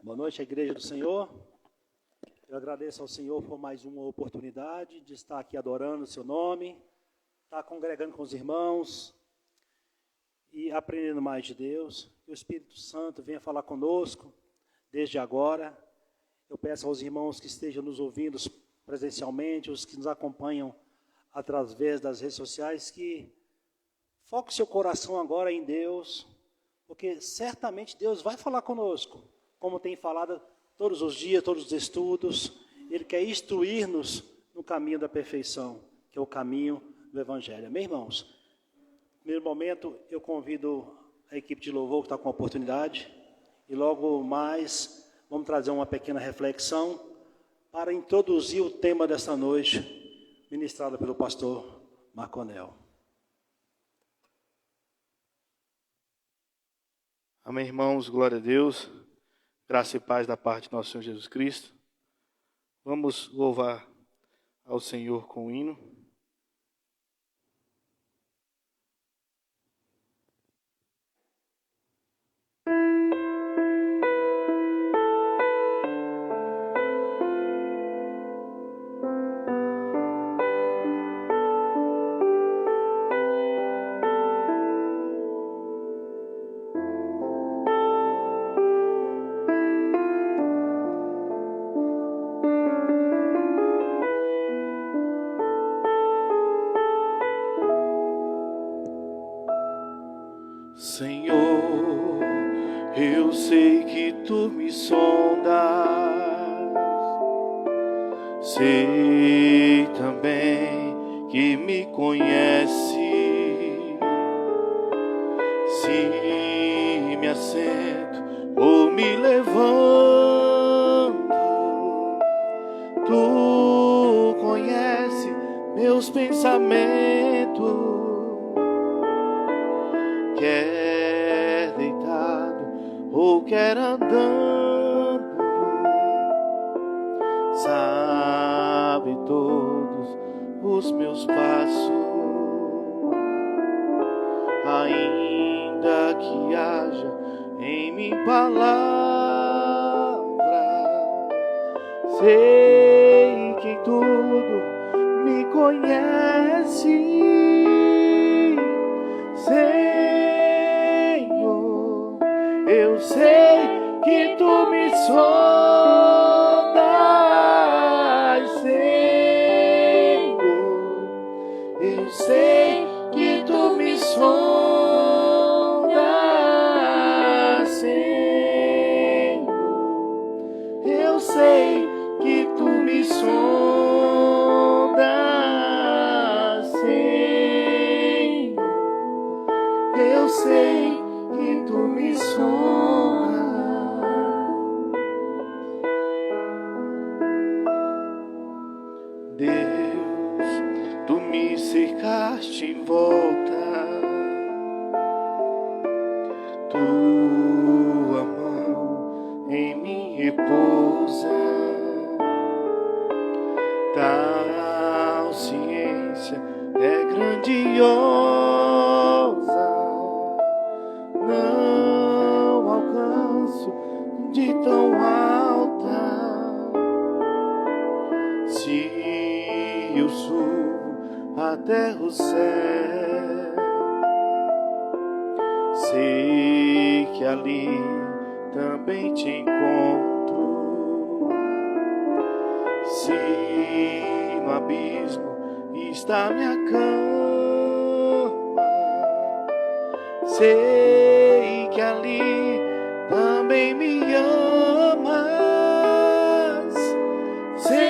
Boa noite, Igreja do Senhor. Eu agradeço ao Senhor por mais uma oportunidade de estar aqui adorando o seu nome, estar congregando com os irmãos e aprendendo mais de Deus. Que o Espírito Santo venha falar conosco desde agora. Eu peço aos irmãos que estejam nos ouvindo presencialmente, os que nos acompanham através das redes sociais, que foque seu coração agora em Deus, porque certamente Deus vai falar conosco, como tem falado todos os dias, todos os estudos. Ele quer instruir-nos no caminho da perfeição, que é o caminho do Evangelho. Amém, irmãos? No primeiro momento, eu convido a equipe de louvor que está com a oportunidade, e logo mais vamos trazer uma pequena reflexão para introduzir o tema desta noite, ministrado pelo pastor Marconel. Amém, irmãos, glória a Deus, graça e paz da parte de nosso Senhor Jesus Cristo. Vamos louvar ao Senhor com o hino. Senhor, eu sei que Tu me sondas, sei também que me conhece. Se me assento ou me levanto, Tu conhece meus pensamentos. Quer deitado ou quer andando, sabe todos os meus passos. Ainda que haja em mim palavra, sei que tudo me conhece. Eu sei que Tu me sondas, Senhor. Eu sei que Tu me sondas, Senhor. Eu sei que Tu me sondas, Senhor. Eu sei que Tu me sondas. Deus, Tu me cercaste em volta, Tua mão em mim repousa. Tal ciência é grandiosa, não alcanço de tão alta. Se eu subo até o céu, sei que ali também Te encontro. Se no abismo está minha cama, sei que ali também me amas, Senhor.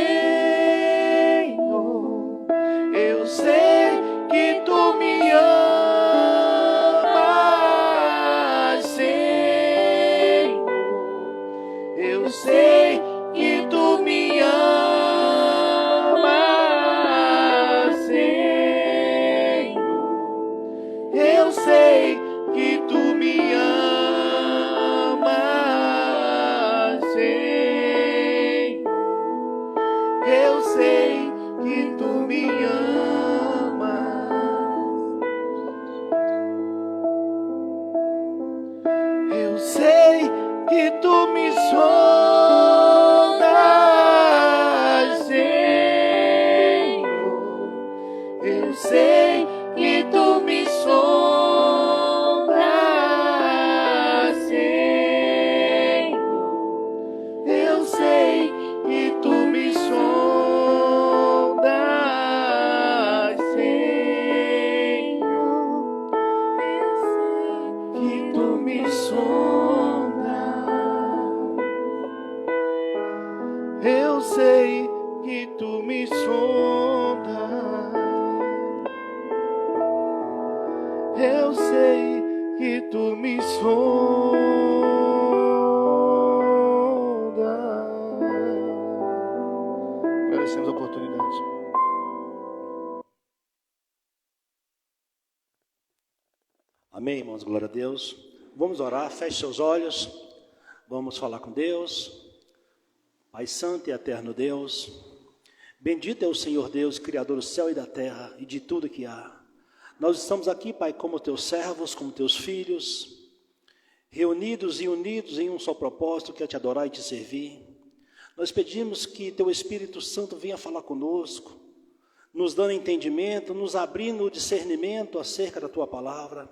Eu sei que Tu me amas, Senhor. Eu sei que Tu me amas, Senhor. Eu sei que Tu me amas, Senhor. Eu sei que Tu me amas. Eu sei que Tu me sondas. agradecemos a oportunidade. Amém, irmãos, glória a Deus. Vamos orar, feche seus olhos, vamos falar com Deus. Pai santo e eterno Deus, bendito é o Senhor Deus, Criador do céu e da terra e de tudo que há. Nós estamos aqui, Pai, como teus servos, como teus filhos, reunidos e unidos em um só propósito, que é te adorar e te servir. Nós pedimos que teu Espírito Santo venha falar conosco, nos dando entendimento, nos abrindo o discernimento acerca da tua palavra.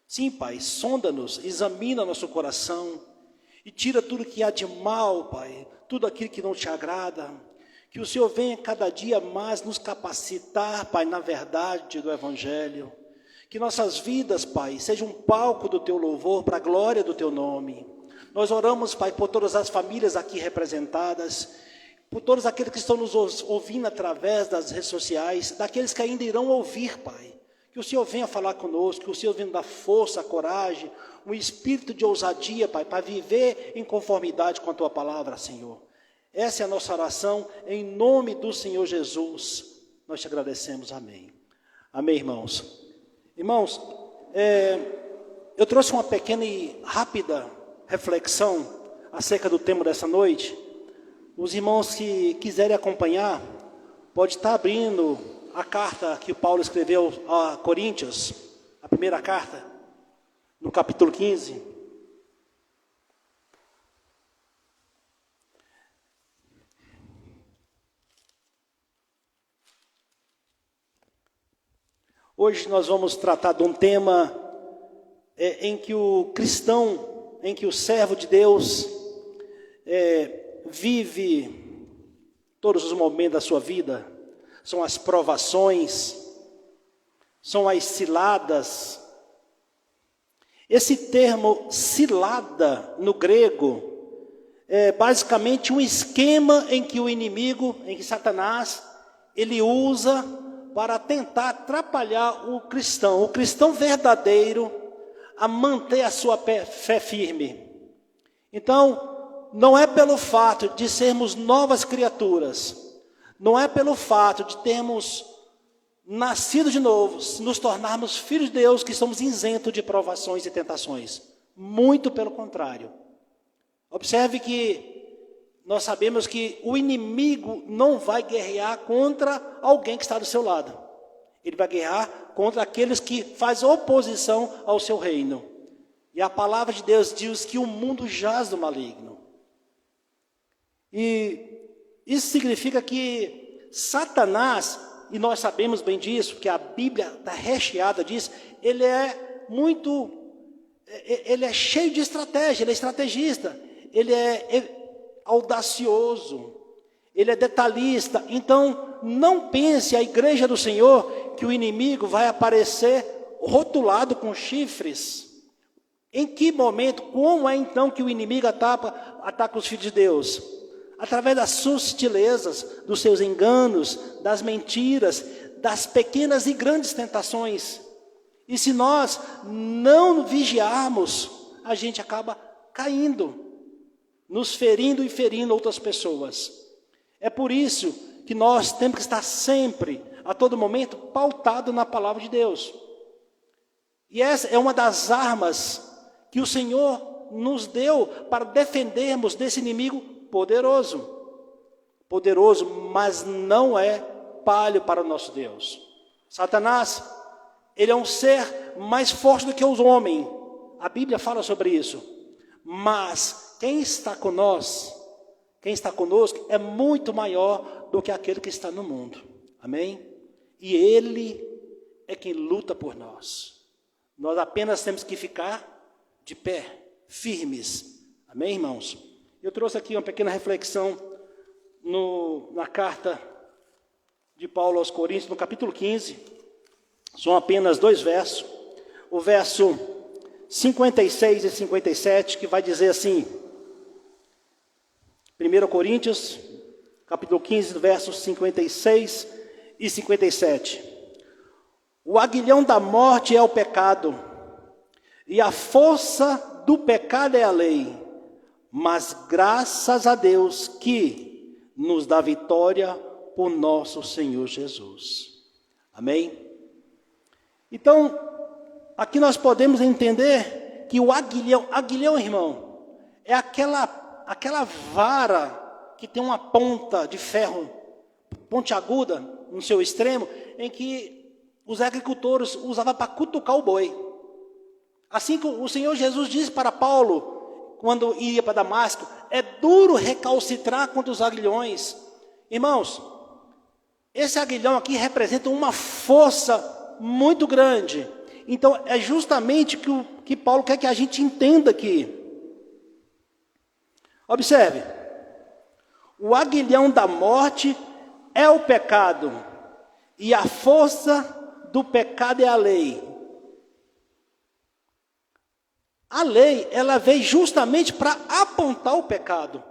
Sim, Pai, sonda-nos, examina nosso coração e tira tudo que há de mal, Pai, tudo aquilo que não te agrada. Que o Senhor venha cada dia mais nos capacitar, Pai, na verdade do Evangelho. Que nossas vidas, Pai, sejam um palco do teu louvor para a glória do teu nome. Nós oramos, Pai, por todas as famílias aqui representadas, por todos aqueles que estão nos ouvindo através das redes sociais, daqueles que ainda irão ouvir, Pai. Que o Senhor venha falar conosco, que o Senhor venha dar força, coragem, um espírito de ousadia, Pai, para viver em conformidade com a tua palavra, Senhor. Essa é a nossa oração, em nome do Senhor Jesus. Nós te agradecemos, amém. Amém, irmãos. Irmãos, eu trouxe uma pequena e rápida reflexão acerca do tema dessa noite. Os irmãos que quiserem acompanhar, pode estar abrindo a carta que o Paulo escreveu a Coríntios, a primeira carta, no capítulo 15. Hoje nós vamos tratar de um tema em que o cristão, em que o servo de Deus vive todos os momentos da sua vida. São as provações, são as ciladas. Esse termo cilada no grego é basicamente um esquema em que o inimigo, em que Satanás, ele usa para tentar atrapalhar o cristão verdadeiro, a manter a sua fé firme. Então, não é pelo fato de sermos novas criaturas, não é pelo fato de termos nascido de novo, nos tornarmos filhos de Deus, que somos isentos de provações e tentações. Muito pelo contrário. Observe que nós sabemos que o inimigo não vai guerrear contra alguém que está do seu lado. Ele vai guerrear contra aqueles que fazem oposição ao seu reino. E a palavra de Deus diz que o mundo jaz do maligno. E isso significa que Satanás, e nós sabemos bem disso, que a Bíblia está recheada disso, ele é cheio de estratégia, ele é estrategista, ele é audacioso, ele é detalhista. Então, não pense a igreja do Senhor que o inimigo vai aparecer rotulado com chifres. Em que momento, como é então que o inimigo ataca os filhos de Deus? Através das sutilezas, dos seus enganos, das mentiras, das pequenas e grandes tentações. E se nós não vigiarmos, a gente acaba caindo, nos ferindo e ferindo outras pessoas. É por isso que nós temos que estar sempre, a todo momento, pautado na palavra de Deus. E essa é uma das armas que o Senhor nos deu para defendermos desse inimigo poderoso. Poderoso, mas não é palho para o nosso Deus. Satanás, ele é um ser mais forte do que os homens. A Bíblia fala sobre isso. Mas quem está conosco, é muito maior do que aquele que está no mundo. Amém? E ele é quem luta por nós. Nós apenas temos que ficar de pé, firmes. Amém, irmãos? Eu trouxe aqui uma pequena reflexão na carta de Paulo aos Coríntios, no capítulo 15. São apenas 2 versos. O verso 56 e 57, que vai dizer assim, 1 Coríntios, capítulo 15, versos 56 e 57. O aguilhão da morte é o pecado, e a força do pecado é a lei, mas graças a Deus que nos dá vitória por nosso Senhor Jesus. Amém? Então, aqui nós podemos entender que o aguilhão, irmão, é aquela vara que tem uma ponta de ferro, pontiaguda, no seu extremo, em que os agricultores usavam para cutucar o boi. Assim que o Senhor Jesus disse para Paulo, quando ia para Damasco, é duro recalcitrar contra os aguilhões. Irmãos, esse aguilhão aqui representa uma força muito grande. Então, é justamente o que Paulo quer que a gente entenda aqui. Observe, o aguilhão da morte é o pecado, e a força do pecado é a lei. A lei, ela veio justamente para apontar o pecado,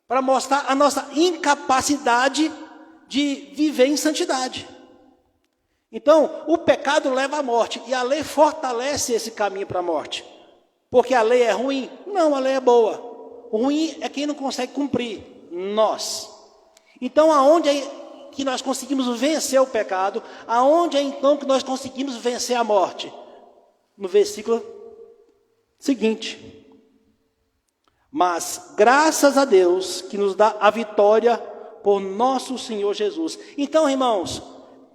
para mostrar a nossa incapacidade de viver em santidade. Então, o pecado leva à morte, e a lei fortalece esse caminho para a morte. Porque a lei é ruim? Não, a lei é boa. O ruim é quem não consegue cumprir, nós. Então, aonde é que nós conseguimos vencer o pecado? Aonde é então que nós conseguimos vencer a morte? No versículo seguinte. Mas, graças a Deus, que nos dá a vitória por nosso Senhor Jesus. Então, irmãos,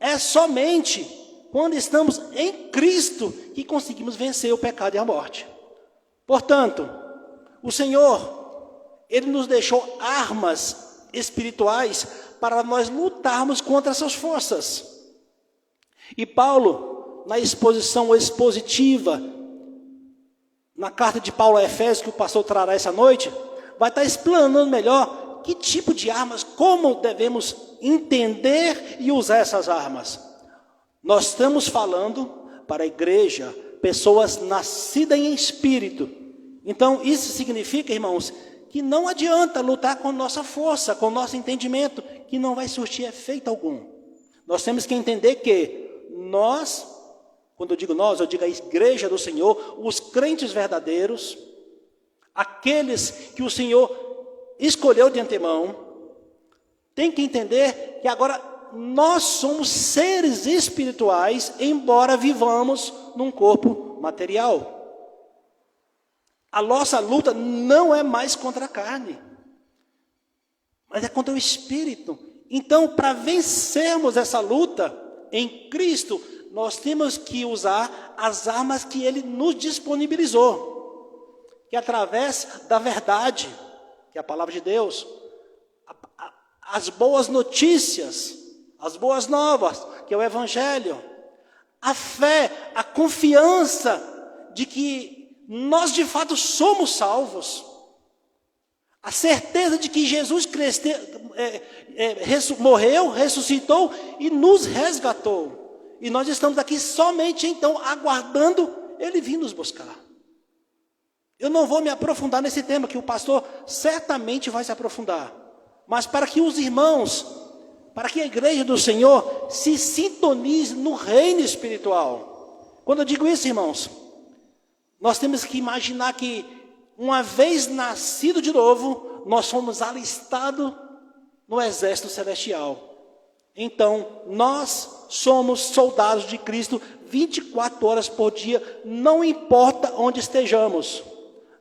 é somente quando estamos em Cristo que conseguimos vencer o pecado e a morte. Portanto, o Senhor, Ele nos deixou armas espirituais para nós lutarmos contra essas forças. E Paulo, na exposição expositiva, na carta de Paulo a Efésios, que o pastor trará essa noite, vai estar explanando melhor que tipo de armas, como devemos entender e usar essas armas. Nós estamos falando para a igreja, pessoas nascidas em espírito. Então, isso significa, irmãos, que não adianta lutar com nossa força, com nosso entendimento, que não vai surtir efeito algum. Nós temos que entender que nós, quando eu digo nós, eu digo a igreja do Senhor, os crentes verdadeiros, aqueles que o Senhor escolheu de antemão, tem que entender que agora nós somos seres espirituais, embora vivamos num corpo material. A nossa luta não é mais contra a carne, mas é contra o espírito. Então, para vencermos essa luta em Cristo, nós temos que usar as armas que Ele nos disponibilizou, que é através da verdade, que é a palavra de Deus, as boas notícias, as boas novas, que é o Evangelho, a fé, a confiança de que nós de fato somos salvos, a certeza de que Jesus morreu, ressuscitou e nos resgatou. E nós estamos aqui somente então aguardando Ele vir nos buscar. Eu não vou me aprofundar nesse tema, que o pastor certamente vai se aprofundar. Mas para que os irmãos, para que a igreja do Senhor se sintonize no reino espiritual. Quando eu digo isso, irmãos, nós temos que imaginar que, uma vez nascido de novo, nós somos alistados no exército celestial. Então, nós somos soldados de Cristo 24 horas por dia, não importa onde estejamos.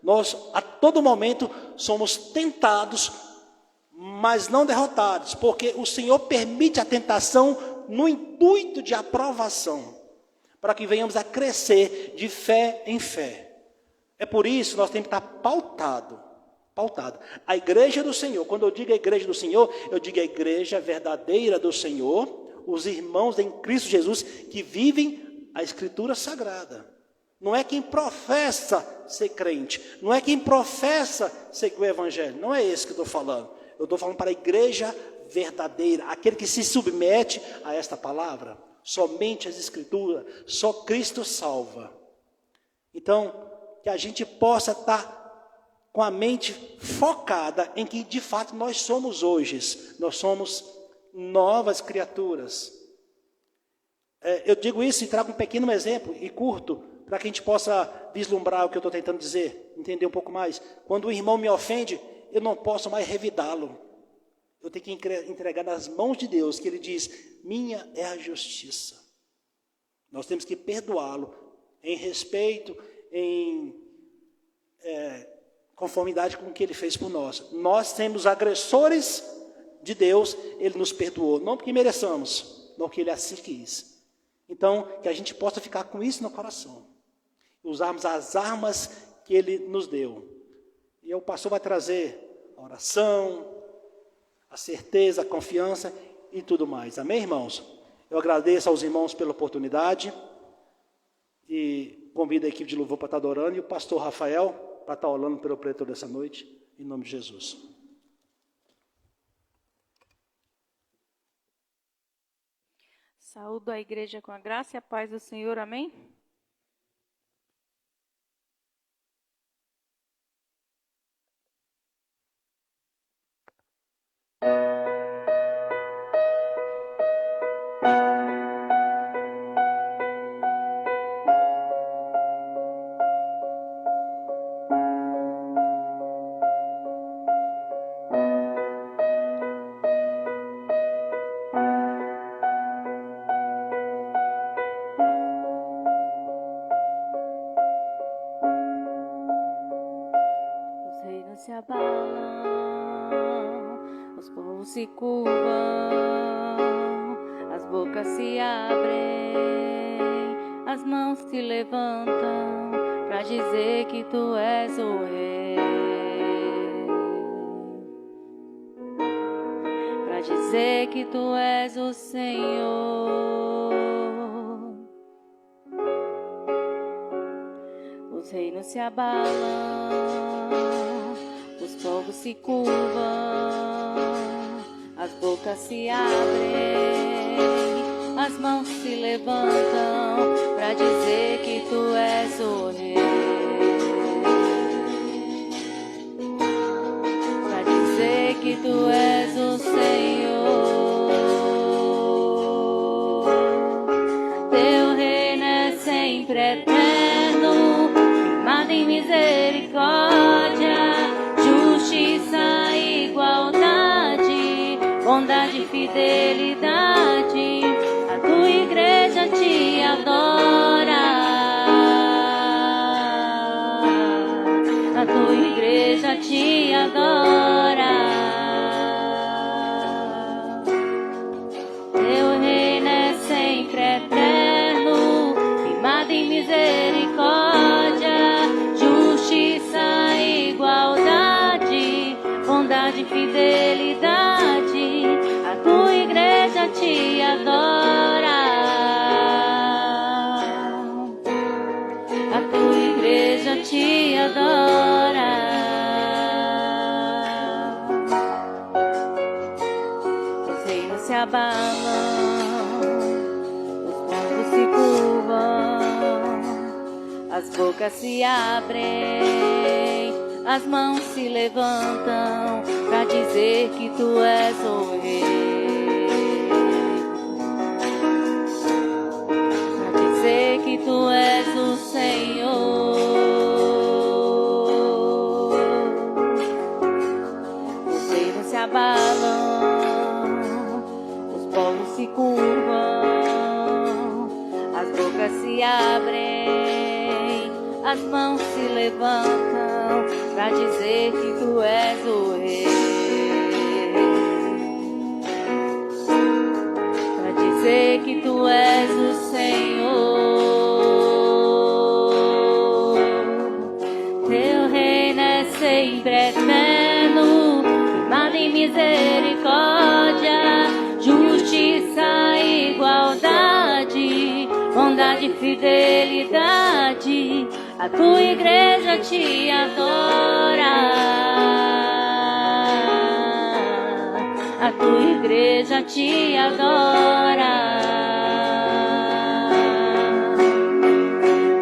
Nós, a todo momento, somos tentados, mas não derrotados, porque o Senhor permite a tentação no intuito de aprovação, para que venhamos a crescer de fé em fé. É por isso que nós temos que estar pautado. A igreja do Senhor, quando eu digo a igreja do Senhor, eu digo a igreja verdadeira do Senhor, os irmãos em Cristo Jesus que vivem a Escritura Sagrada. Não é quem professa ser crente, não é quem professa seguir o Evangelho, não é esse que eu estou falando. Eu estou falando para a igreja verdadeira, aquele que se submete a esta palavra. Somente as Escrituras, só Cristo salva. Então, que a gente possa estar com a mente focada em que de fato nós somos hoje. Nós somos novas criaturas. Eu digo isso e trago um pequeno exemplo, e curto, para que a gente possa vislumbrar o que eu estou tentando dizer, entender um pouco mais. Quando o irmão me ofende, eu não posso mais revidá-lo. Eu tenho que entregar nas mãos de Deus, que Ele diz, minha é a justiça. Nós temos que perdoá-lo em respeito, em conformidade com o que Ele fez por nós. Nós temos agressores de Deus, Ele nos perdoou, não porque mereçamos, não porque Ele assim quis. Então, que a gente possa ficar com isso no coração, usarmos as armas que Ele nos deu. E o pastor vai trazer a oração, a certeza, a confiança e tudo mais. Amém, irmãos? Eu agradeço aos irmãos pela oportunidade e convido a equipe de louvor para estar adorando e o pastor Rafael para estar orando pelo pretor dessa noite, em nome de Jesus. Saúdo a igreja com a graça e a paz do Senhor, amém? Se abalam, os povos se curvam, as bocas se abrem, as mãos se levantam para dizer que tu és o rei, para dizer que tu és o Senhor. Os reinos se abalam, os povos se curvam, as bocas se abrem, as mãos se levantam para dizer que tu és o rei, para dizer que tu és o Senhor. Teu reino é sempre eterno, firmado em misericórdia, justiça, igualdade, bondade e fidelidade. A tua igreja te adora, a tua igreja te adora. Teu reino é sempre eterno, firmado em misericórdia, justiça, igualdade, bondade e fidelidade. A tua igreja te adora, a tua igreja te adora. Os reinos se abalam, os povos se curvam, as bocas se abrem, as mãos se levantam para dizer que tu és o rei, para dizer que tu és o Senhor. Os reinos se abalam, os povos se curvam, as bocas se abrem, as mãos se levantam para dizer que tu és o rei, para dizer que tu és o Senhor. Teu reino é sempre eterno, firmado em misericórdia, justiça, igualdade, bondade e fidelidade. A tua igreja te adora, a tua igreja te adora.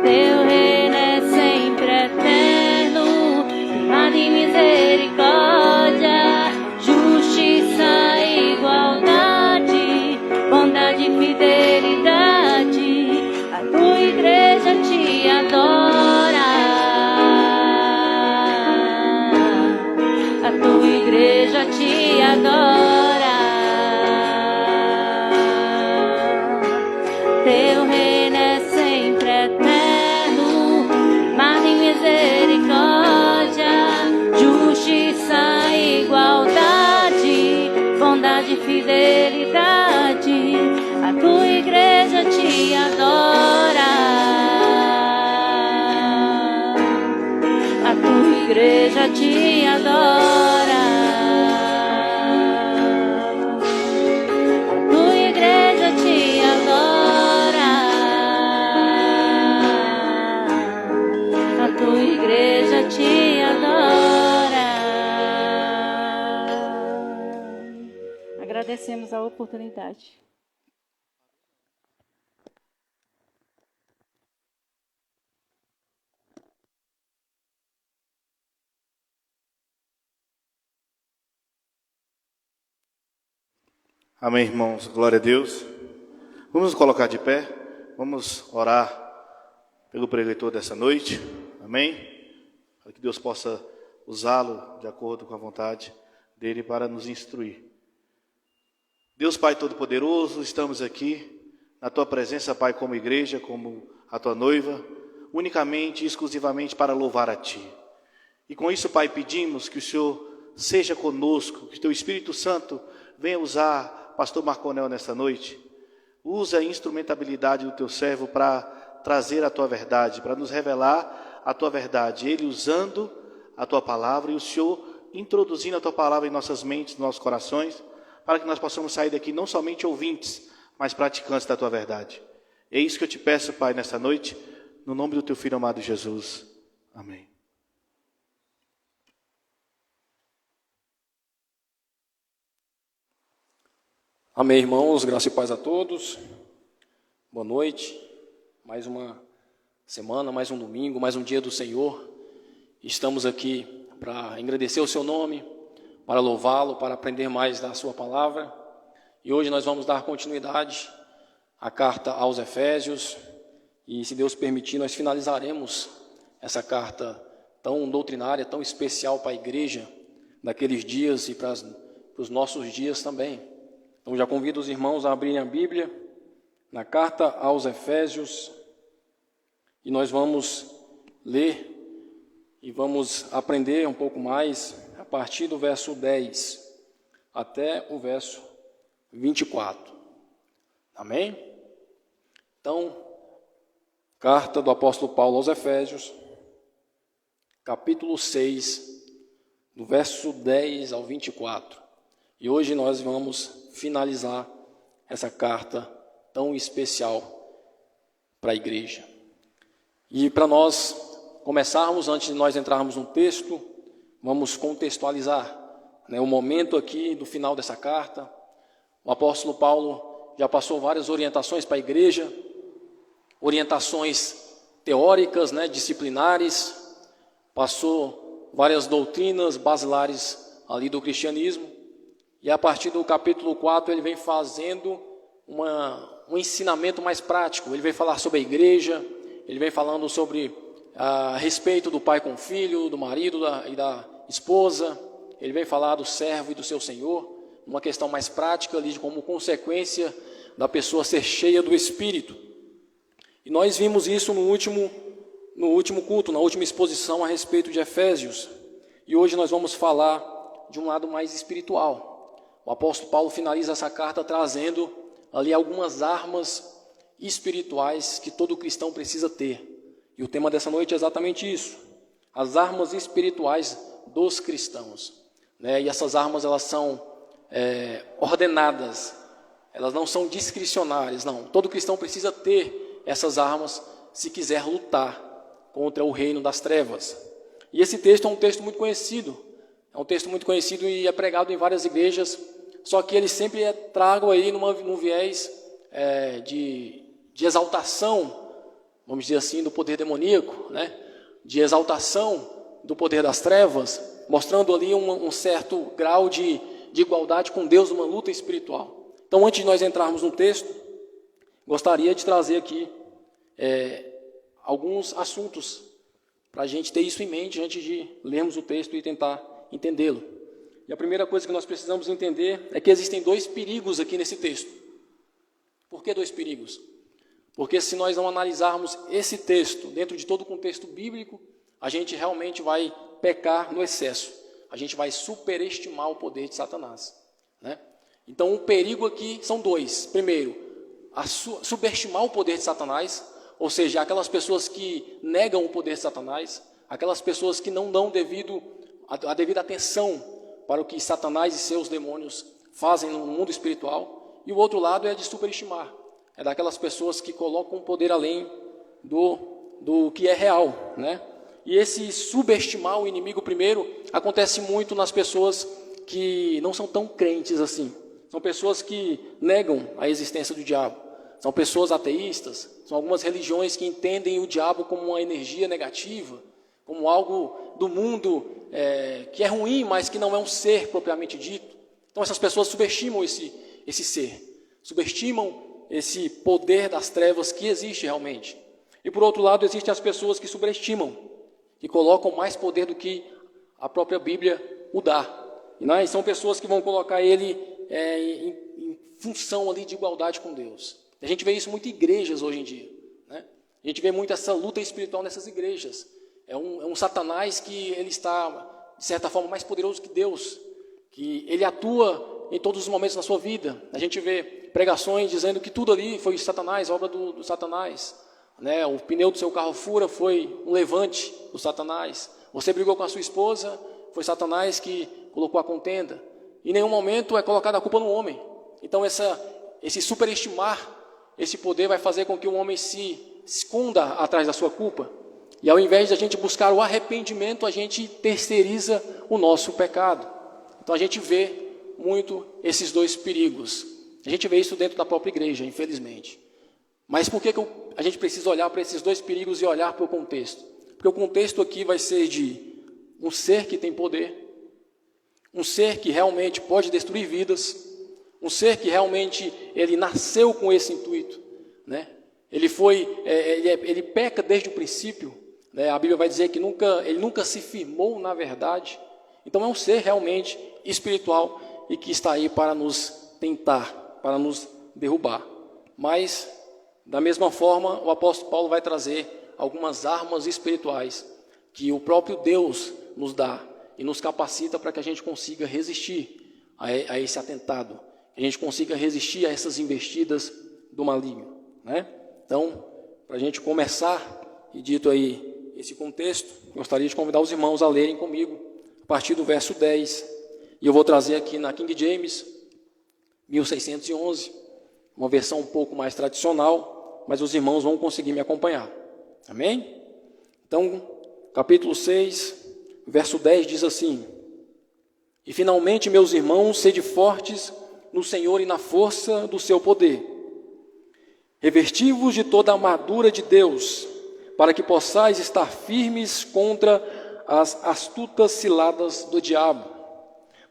Teu reino é sempre eterno, firmado em misericórdia, justiça, igualdade, bondade e fidelidade. A tua igreja te adora, a tua igreja te adora. igreja te adora. A tua igreja te adora. A tua igreja te adora. Agradecemos a oportunidade. Amém, irmãos. Glória a Deus. Vamos nos colocar de pé. Vamos orar pelo pregador dessa noite. Amém. Para que Deus possa usá-lo de acordo com a vontade dele para nos instruir. Deus Pai Todo-Poderoso, estamos aqui na Tua presença, Pai, como igreja, como a Tua noiva, unicamente e exclusivamente para louvar a Ti. E com isso, Pai, pedimos que o Senhor seja conosco, que o Teu Espírito Santo venha usar Pastor Marconel nesta noite. Usa a instrumentabilidade do Teu servo para trazer a Tua verdade, para nos revelar a Tua verdade. Ele usando a Tua palavra e o Senhor introduzindo a Tua palavra em nossas mentes, nossos corações, para que nós possamos sair daqui não somente ouvintes, mas praticantes da Tua verdade. É isso que eu te peço, Pai, nesta noite, no nome do Teu Filho amado Jesus. Amém. Amém, irmãos, graça e paz a todos. Boa noite. Mais uma semana, mais um domingo, mais um dia do Senhor. Estamos aqui para engrandecer o seu nome, para louvá-lo, para aprender mais da sua palavra. E hoje nós vamos dar continuidade à carta aos Efésios. E, se Deus permitir, nós finalizaremos essa carta tão doutrinária, tão especial para a igreja daqueles dias e para os nossos dias também. Então, já convido os irmãos a abrirem a Bíblia na carta aos Efésios e nós vamos ler e vamos aprender um pouco mais a partir do verso 10 até o verso 24. Amém? Então, carta do apóstolo Paulo aos Efésios, capítulo 6, do verso 10 ao 24. E hoje nós vamos finalizar essa carta tão especial para a igreja. E para nós começarmos, antes de nós entrarmos no texto, vamos contextualizar, o momento aqui do final dessa carta. O apóstolo Paulo já passou várias orientações para a igreja, orientações teóricas, disciplinares, passou várias doutrinas basilares ali do cristianismo. E a partir do capítulo 4 ele vem fazendo um ensinamento mais prático. Ele vem falar sobre a igreja, ele vem falando sobre a respeito do pai com o filho, do marido e da esposa. Ele vem falar do servo e do seu senhor, uma questão mais prática ali, como consequência da pessoa ser cheia do Espírito. E nós vimos isso no último culto, na última exposição a respeito de Efésios. E hoje nós vamos falar de um lado mais espiritual. O apóstolo Paulo finaliza essa carta trazendo ali algumas armas espirituais que todo cristão precisa ter. E o tema dessa noite é exatamente isso: as armas espirituais dos cristãos. E essas armas, elas são ordenadas, elas não são discricionárias, não. Todo cristão precisa ter essas armas se quiser lutar contra o reino das trevas. E esse texto é um texto muito conhecido. É um texto muito conhecido e é pregado em várias igrejas, só que ele sempre é trago aí num viés de exaltação, vamos dizer assim, do poder demoníaco, de exaltação do poder das trevas, mostrando ali um certo grau de igualdade com Deus, uma luta espiritual. Então, antes de nós entrarmos no texto, gostaria de trazer aqui alguns assuntos para a gente ter isso em mente antes de lermos o texto e tentar entendê-lo. E a primeira coisa que nós precisamos entender é que existem dois perigos aqui nesse texto. Por que dois perigos? Porque se nós não analisarmos esse texto dentro de todo o contexto bíblico, a gente realmente vai pecar no excesso. A gente vai superestimar o poder de Satanás. Então o perigo aqui são dois. Primeiro, subestimar o poder de Satanás, ou seja, aquelas pessoas que negam o poder de Satanás, aquelas pessoas que não dão a devida atenção para o que Satanás e seus demônios fazem no mundo espiritual, e o outro lado é de superestimar, é daquelas pessoas que colocam o poder além do que é real, né? E esse subestimar o inimigo primeiro acontece muito nas pessoas que não são tão crentes assim. São pessoas que negam a existência do diabo. São pessoas ateístas, são algumas religiões que entendem o diabo como uma energia negativa, como algo do mundo que é ruim, mas que não é um ser propriamente dito. Então essas pessoas subestimam esse ser, subestimam esse poder das trevas que existe realmente. E por outro lado, existem as pessoas que sobreestimam, que colocam mais poder do que a própria Bíblia o dá. E são pessoas que vão colocar ele em função ali de igualdade com Deus. A gente vê isso muito em igrejas hoje em dia, né? A gente vê muito essa luta espiritual nessas igrejas. É um Satanás que ele está, de certa forma, mais poderoso que Deus, que ele atua em todos os momentos da sua vida. A gente vê pregações dizendo que tudo ali foi Satanás, obra do Satanás, né? O pneu do seu carro fura, foi um levante do Satanás. Você brigou com a sua esposa, foi Satanás que colocou a contenda. Em nenhum momento é colocada a culpa no homem. Então esse superestimar esse poder vai fazer com que o homem se esconda atrás da sua culpa. E ao invés de a gente buscar o arrependimento, a gente terceiriza o nosso pecado. Então a gente vê muito esses dois perigos. A gente vê isso dentro da própria igreja, infelizmente. Mas por que a gente precisa olhar para esses dois perigos e olhar para o contexto? Porque o contexto aqui vai ser de um ser que tem poder, um ser que realmente pode destruir vidas, um ser que realmente ele nasceu com esse intuito, né? Ele peca desde o princípio, né? A Bíblia vai dizer que ele nunca se firmou na verdade. Então é um ser realmente espiritual e que está aí para nos tentar, para nos derrubar. Mas da mesma forma, o apóstolo Paulo vai trazer algumas armas espirituais que o próprio Deus nos dá e nos capacita para que a gente consiga resistir a esse atentado, que a gente consiga resistir a essas investidas do maligno, né? Então, para a gente começar, e dito aí esse contexto, gostaria de convidar os irmãos a lerem comigo, a partir do verso 10, e eu vou trazer aqui na King James, 1611, uma versão um pouco mais tradicional, mas os irmãos vão conseguir me acompanhar, amém? Então, capítulo 6, verso 10 diz assim: E finalmente, meus irmãos, sede fortes no Senhor e na força do seu poder. Revesti-vos de toda a armadura de Deus, para que possais estar firmes contra as astutas ciladas do diabo.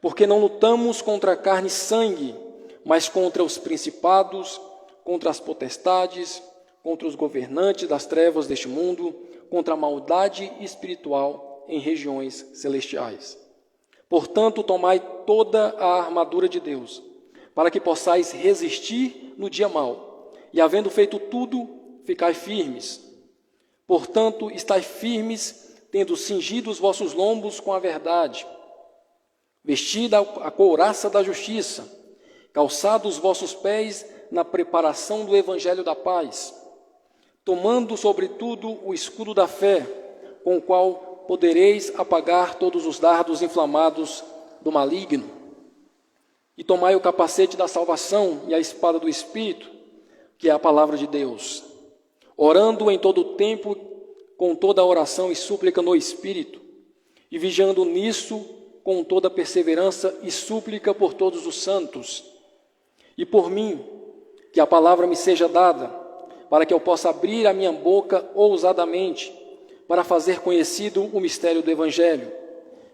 Porque não lutamos contra carne e sangue, mas contra os principados, contra as potestades, contra os governantes das trevas deste mundo, contra a maldade espiritual em regiões celestiais. Portanto, tomai toda a armadura de Deus, para que possais resistir no dia mau, e havendo feito tudo, ficai firmes. Portanto, estai firmes, tendo cingido os vossos lombos com a verdade, vestida a couraça da justiça, calçados os vossos pés na preparação do evangelho da paz, tomando sobretudo o escudo da fé, com o qual podereis apagar todos os dardos inflamados do maligno. E tomai o capacete da salvação e a espada do Espírito, que é a palavra de Deus, orando em todo o tempo com toda oração e súplica no Espírito, e vigiando nisso com toda perseverança e súplica por todos os santos. E por mim, que a palavra me seja dada, para que eu possa abrir a minha boca ousadamente, para fazer conhecido o mistério do Evangelho,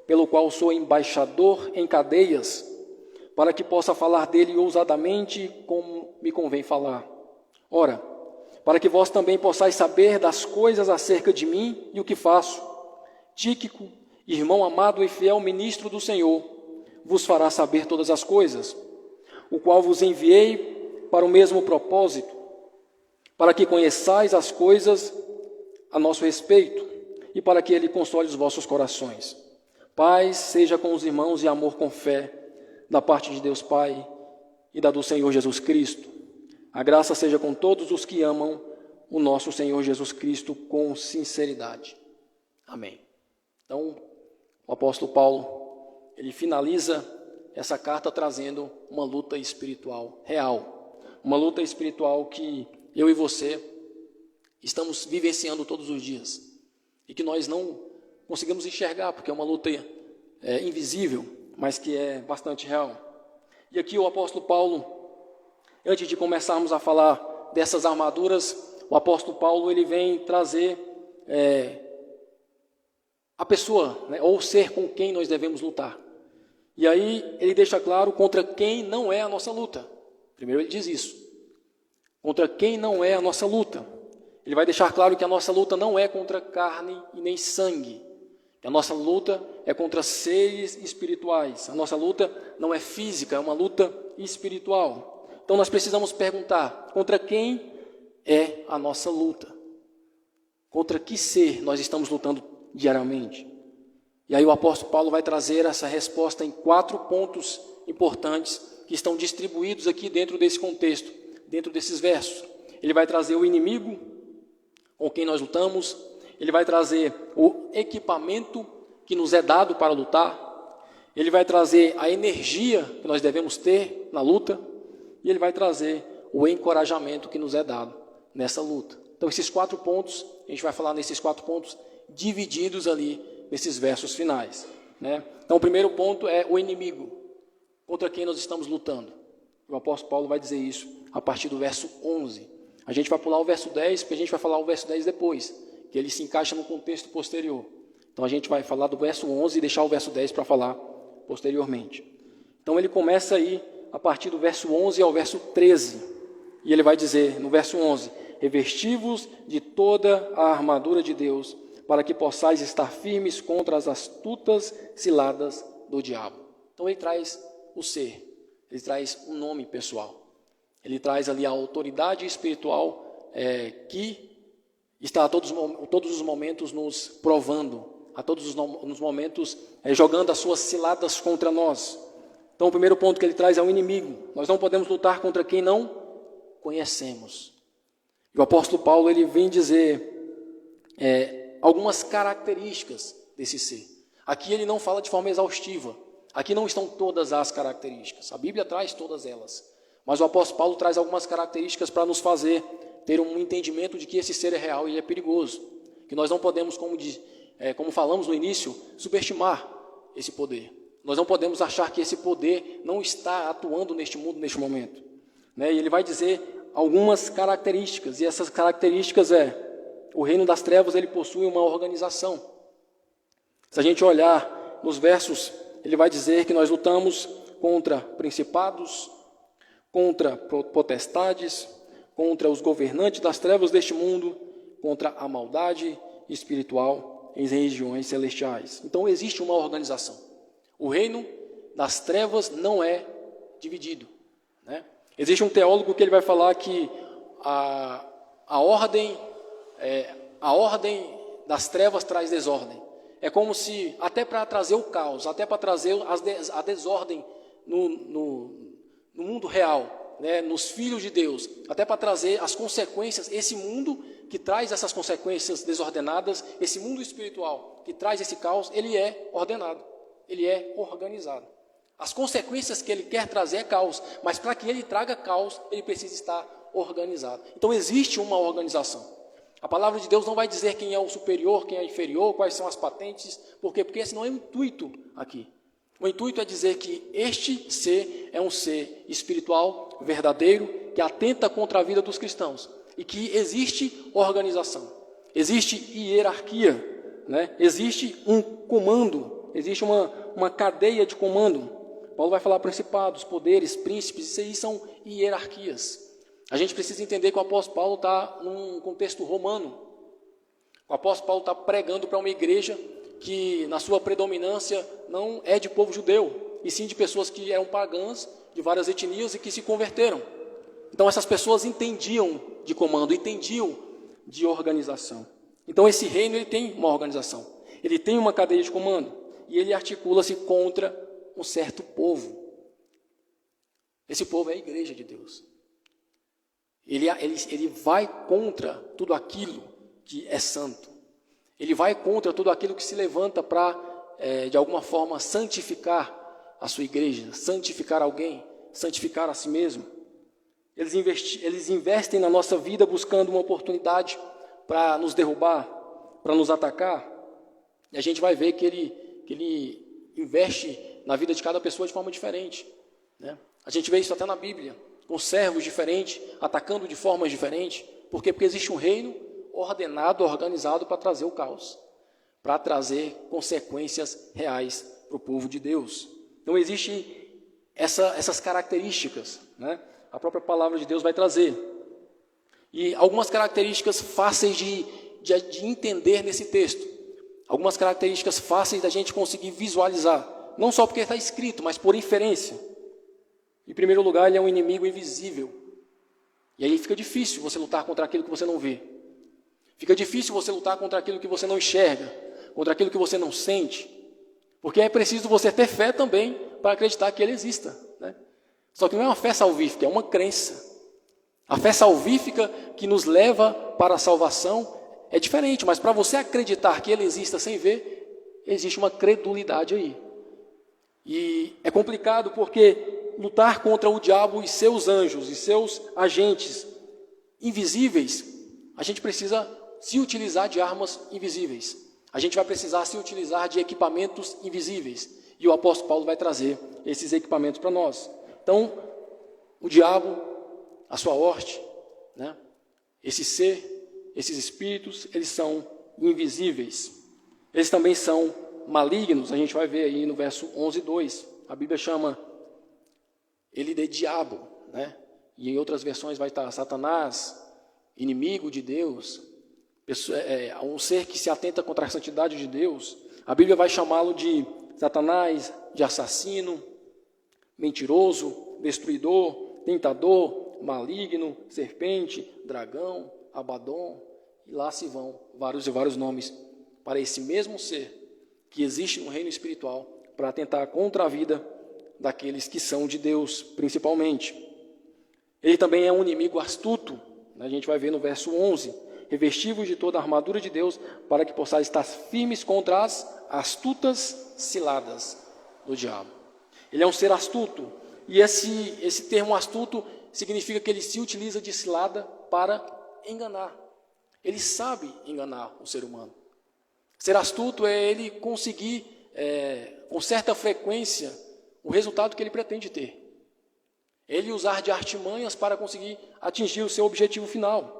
pelo qual sou embaixador em cadeias, para que possa falar dele ousadamente como me convém falar. Ora, para que vós também possais saber das coisas acerca de mim e o que faço, Tíquico, irmão amado e fiel ministro do Senhor, vos fará saber todas as coisas, o qual vos enviei para o mesmo propósito, para que conheçais as coisas a nosso respeito, e para que ele console os vossos corações. Paz seja com os irmãos e amor com fé, da parte de Deus Pai e da do Senhor Jesus Cristo. A graça seja com todos os que amam o nosso Senhor Jesus Cristo com sinceridade. Amém. Então, o apóstolo Paulo, ele finaliza essa carta trazendo uma luta espiritual real. Uma luta espiritual que eu e você estamos vivenciando todos os dias. E que nós não conseguimos enxergar, porque é uma luta invisível, mas que é bastante real. E aqui o apóstolo Paulo, antes de começarmos a falar dessas armaduras, o apóstolo Paulo ele vem trazer a pessoa, né, ou o ser com quem nós devemos lutar. E aí ele deixa claro contra quem não é a nossa luta. Primeiro ele diz isso. Contra quem não é a nossa luta. Ele vai deixar claro que a nossa luta não é contra carne e nem sangue. A nossa luta é contra seres espirituais. A nossa luta não é física, é uma luta espiritual. Então nós precisamos perguntar, contra quem é a nossa luta? Contra que ser nós estamos lutando diariamente? E aí o apóstolo Paulo vai trazer essa resposta em 4 pontos importantes que estão distribuídos aqui dentro desse contexto, dentro desses versos. Ele vai trazer o inimigo com quem nós lutamos, ele vai trazer o equipamento que nos é dado para lutar, ele vai trazer a energia que nós devemos ter na luta, e ele vai trazer o encorajamento que nos é dado nessa luta. Então esses 4 pontos, a gente vai falar nesses 4 pontos divididos ali nesses versos finais, né? Então o primeiro ponto é o inimigo, contra quem nós estamos lutando. O apóstolo Paulo vai dizer isso a partir do verso 11. A gente vai pular o verso 10, porque a gente vai falar o verso 10 depois, que ele se encaixa no contexto posterior. Então a gente vai falar do verso 11 e deixar o verso 10 para falar posteriormente. Então ele começa aí a partir do verso 11 ao verso 13. E ele vai dizer no verso 11: revesti-vos de toda a armadura de Deus, para que possais estar firmes contra as astutas ciladas do diabo. Então ele traz o ser, ele traz um nome pessoal, ele traz ali a autoridade espiritual que está a todos os momentos nos provando, a todos os momentos jogando as suas ciladas contra nós. Então o primeiro ponto que ele traz é o inimigo. Nós não podemos lutar contra quem não conhecemos. E o apóstolo Paulo ele vem dizer algumas características desse ser. Aqui ele não fala de forma exaustiva. Aqui não estão todas as características. A Bíblia traz todas elas. Mas o apóstolo Paulo traz algumas características para nos fazer ter um entendimento de que esse ser é real e é perigoso. Que nós não podemos, como falamos no início, subestimar esse poder. Nós não podemos achar que esse poder não está atuando neste mundo, neste momento. Né? E ele vai dizer algumas características. E essas características o reino das trevas ele possui uma organização. Se a gente olhar nos versos, ele vai dizer que nós lutamos contra principados, contra potestades, contra os governantes das trevas deste mundo, contra a maldade espiritual em regiões celestiais. Então existe uma organização. O reino das trevas não é dividido, né? Existe um teólogo que ele vai falar que a ordem das trevas traz desordem. É como se, até para trazer o caos, até para trazer a desordem no mundo real, né, nos filhos de Deus, até para trazer as consequências, esse mundo que traz essas consequências desordenadas, esse mundo espiritual que traz esse caos, ele é ordenado, ele é organizado. As consequências que ele quer trazer é caos, mas para que ele traga caos, ele precisa estar organizado. Então existe uma organização. A palavra de Deus não vai dizer quem é o superior, quem é o inferior, quais são as patentes. Por quê? Porque esse não é o intuito aqui. O intuito é dizer que este ser é um ser espiritual, verdadeiro, que atenta contra a vida dos cristãos. E que existe organização, existe hierarquia, né? Existe um comando, existe uma cadeia de comando. Paulo vai falar principados, poderes, príncipes, isso aí são hierarquias. A gente precisa entender que o apóstolo Paulo está num contexto romano. O apóstolo Paulo está pregando para uma igreja que, na sua predominância, não é de povo judeu, e sim de pessoas que eram pagãs, de várias etnias e que se converteram. Então, essas pessoas entendiam de comando, entendiam de organização. Então, esse reino ele tem uma organização, ele tem uma cadeia de comando, e ele articula-se contra um certo povo. Esse povo é a igreja de Deus. Ele vai contra tudo aquilo que é santo. Ele vai contra tudo aquilo que se levanta para, de alguma forma, santificar a sua igreja, santificar alguém, santificar a si mesmo. Eles investem na nossa vida buscando uma oportunidade para nos derrubar, para nos atacar. E a gente vai ver que ele investe na vida de cada pessoa de forma diferente, né? A gente vê isso até na Bíblia, com servos diferentes, atacando de formas diferentes. Por quê? Porque existe um reino ordenado, organizado para trazer o caos, para trazer consequências reais para o povo de Deus. Então, existem essas características, né? A própria palavra de Deus vai trazer. E algumas características fáceis de entender nesse texto. Algumas características fáceis da gente conseguir visualizar. Não só porque está escrito, mas por inferência. Em primeiro lugar, ele é um inimigo invisível. E aí fica difícil você lutar contra aquilo que você não vê. Fica difícil você lutar contra aquilo que você não enxerga, contra aquilo que você não sente. Porque é preciso você ter fé também para acreditar que ele exista, né? Só que não é uma fé salvífica, é uma crença. A fé salvífica que nos leva para a salvação é diferente, mas para você acreditar que ele exista sem ver, existe uma credulidade aí. E é complicado porque lutar contra o diabo e seus anjos e seus agentes invisíveis, a gente precisa se utilizar de armas invisíveis. A gente vai precisar se utilizar de equipamentos invisíveis. E o apóstolo Paulo vai trazer esses equipamentos para nós. Então, o diabo, a sua horte, né? Esse ser, esses espíritos, eles são invisíveis. Eles também são malignos. A gente vai ver aí no verso 11:2. A Bíblia chama ele de diabo, né? E em outras versões vai estar Satanás, inimigo de Deus, um ser que se atenta contra a santidade de Deus. A Bíblia vai chamá-lo de Satanás, de assassino, mentiroso, destruidor, tentador, maligno, serpente, dragão, Abaddon, e lá se vão vários e vários nomes para esse mesmo ser que existe no reino espiritual para atentar contra a vida daqueles que são de Deus, principalmente. Ele também é um inimigo astuto, a gente vai ver no verso 11, revestivos de toda a armadura de Deus, para que possais estar firmes contra as astutas ciladas do diabo. Ele é um ser astuto, e esse termo astuto significa que ele se utiliza de cilada para enganar. Ele sabe enganar o ser humano. Ser astuto é ele conseguir, com certa frequência, o resultado que ele pretende ter. Ele usar de artimanhas para conseguir atingir o seu objetivo final.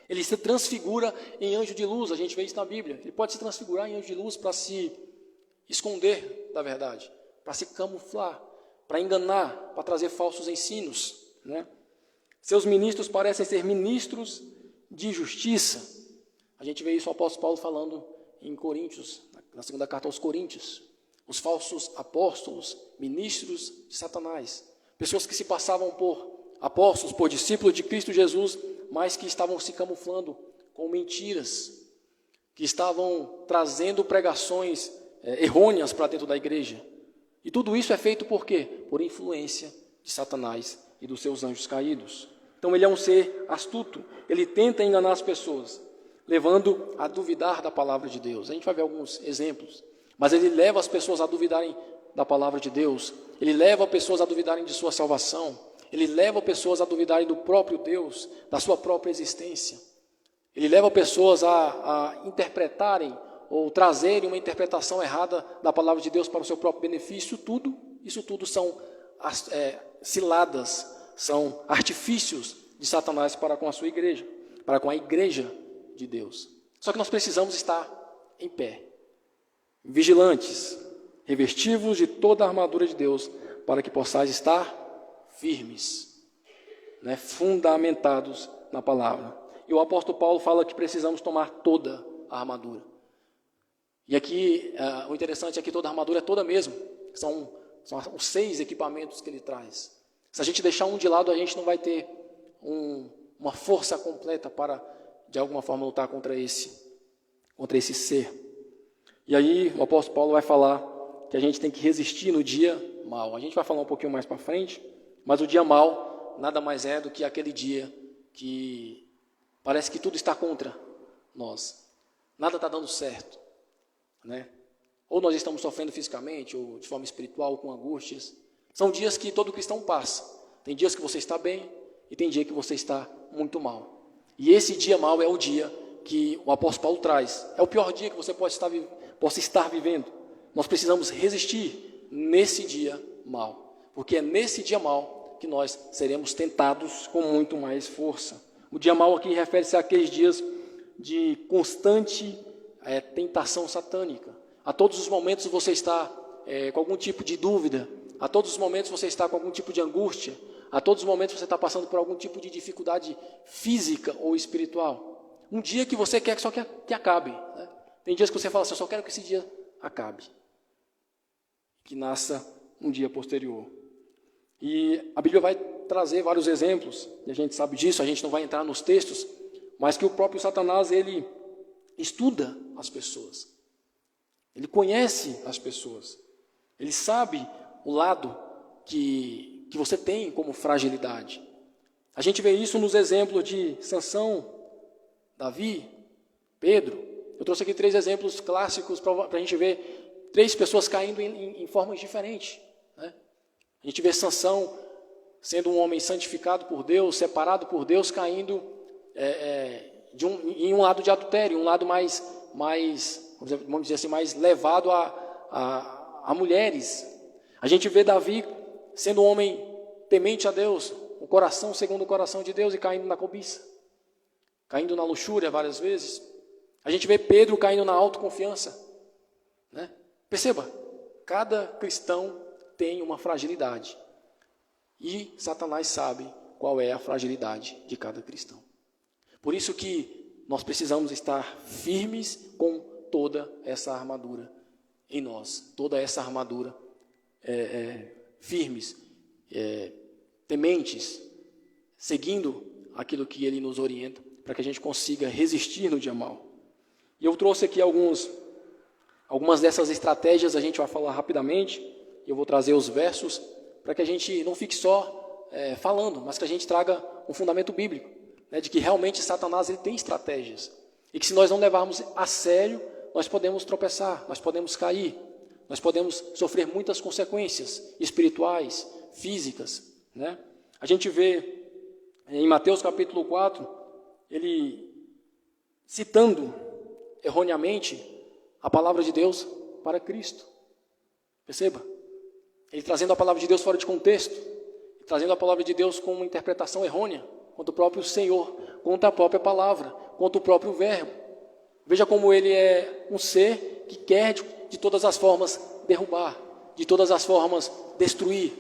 Ele se transfigura em anjo de luz, a gente vê isso na Bíblia. Ele pode se transfigurar em anjo de luz para se esconder da verdade, para se camuflar, para enganar, para trazer falsos ensinos, né? Seus ministros parecem ser ministros de justiça. A gente vê isso o apóstolo Paulo falando em Coríntios, na segunda carta aos Coríntios. Os falsos apóstolos, ministros de Satanás. Pessoas que se passavam por apóstolos, por discípulos de Cristo Jesus, mas que estavam se camuflando com mentiras, que estavam trazendo pregações errôneas para dentro da igreja. E tudo isso é feito por quê? Por influência de Satanás e dos seus anjos caídos. Então ele é um ser astuto, ele tenta enganar as pessoas, levando a duvidar da palavra de Deus. A gente vai ver alguns exemplos, mas ele leva as pessoas a duvidarem da palavra de Deus, ele leva pessoas a duvidarem de sua salvação, ele leva pessoas a duvidarem do próprio Deus, da sua própria existência. Ele leva pessoas a interpretarem ou trazerem uma interpretação errada da palavra de Deus para o seu próprio benefício. Isso tudo são ciladas, são artifícios de Satanás para com a sua igreja, para com a igreja de Deus. Só que nós precisamos estar em pé, vigilantes, revestivos de toda a armadura de Deus, para que possais estar firmes, né, fundamentados na palavra. E o apóstolo Paulo fala que precisamos tomar toda a armadura. E aqui, o interessante é que toda a armadura é toda mesmo. São os 6 equipamentos que ele traz. Se a gente deixar um de lado, a gente não vai ter uma força completa para, de alguma forma, lutar contra esse ser. E aí, o apóstolo Paulo vai falar que a gente tem que resistir no dia mau. A gente vai falar um pouquinho mais para frente, mas o dia mau nada mais é do que aquele dia que parece que tudo está contra nós. nada está dando certo, né? Ou nós estamos sofrendo fisicamente, ou de forma espiritual, com angústias. São dias que todo cristão passa. Tem dias que você está bem e tem dia que você está muito mal. E esse dia mal é o dia que o apóstolo Paulo traz. É o pior dia que você possa estar vivendo. Nós precisamos resistir nesse dia mal, porque é nesse dia mal que nós seremos tentados com muito mais força. O dia mal aqui refere-se àqueles dias de constante tentação satânica. A todos os momentos você está com algum tipo de dúvida, a todos os momentos você está com algum tipo de angústia, a todos os momentos você está passando por algum tipo de dificuldade física ou espiritual. Um dia que você quer só que acabe, né? Tem dias que você fala assim, eu só quero que esse dia acabe, que nasça um dia posterior. E a Bíblia vai trazer vários exemplos, e a gente sabe disso, a gente não vai entrar nos textos, mas que o próprio Satanás, ele estuda as pessoas, ele conhece as pessoas, ele sabe o lado que você tem como fragilidade. A gente vê isso nos exemplos de Sansão, Davi, Pedro. Eu trouxe aqui 3 exemplos clássicos para a gente ver 3 pessoas caindo em formas diferentes, né? A gente vê Sansão sendo um homem santificado por Deus, separado por Deus, caindo em um lado de adultério, um lado mais vamos dizer assim, mais levado a mulheres. A gente vê Davi sendo um homem temente a Deus, o coração segundo o coração de Deus, e caindo na cobiça, caindo na luxúria várias vezes. A gente vê Pedro caindo na autoconfiança, né? Perceba, cada cristão tem uma fragilidade, e Satanás sabe qual é a fragilidade de cada cristão. Por isso que nós precisamos estar firmes com toda essa armadura em nós, toda essa armadura, firmes, tementes, seguindo aquilo que ele nos orienta, para que a gente consiga resistir no dia mal. E eu trouxe aqui algumas dessas estratégias, a gente vai falar rapidamente, eu vou trazer os versos, para que a gente não fique só falando, mas que a gente traga um fundamento bíblico, né, de que realmente Satanás ele tem estratégias, e que se nós não levarmos a sério, nós podemos tropeçar, nós podemos cair, nós podemos sofrer muitas consequências espirituais, físicas, né? A gente vê em Mateus capítulo 4, ele citando erroneamente a palavra de Deus para Cristo. Perceba, ele trazendo a palavra de Deus fora de contexto, trazendo a palavra de Deus com uma interpretação errônea, contra o próprio Senhor, contra a própria palavra, contra o próprio verbo. Veja como ele é um ser que quer de todas as formas derrubar, de todas as formas destruir.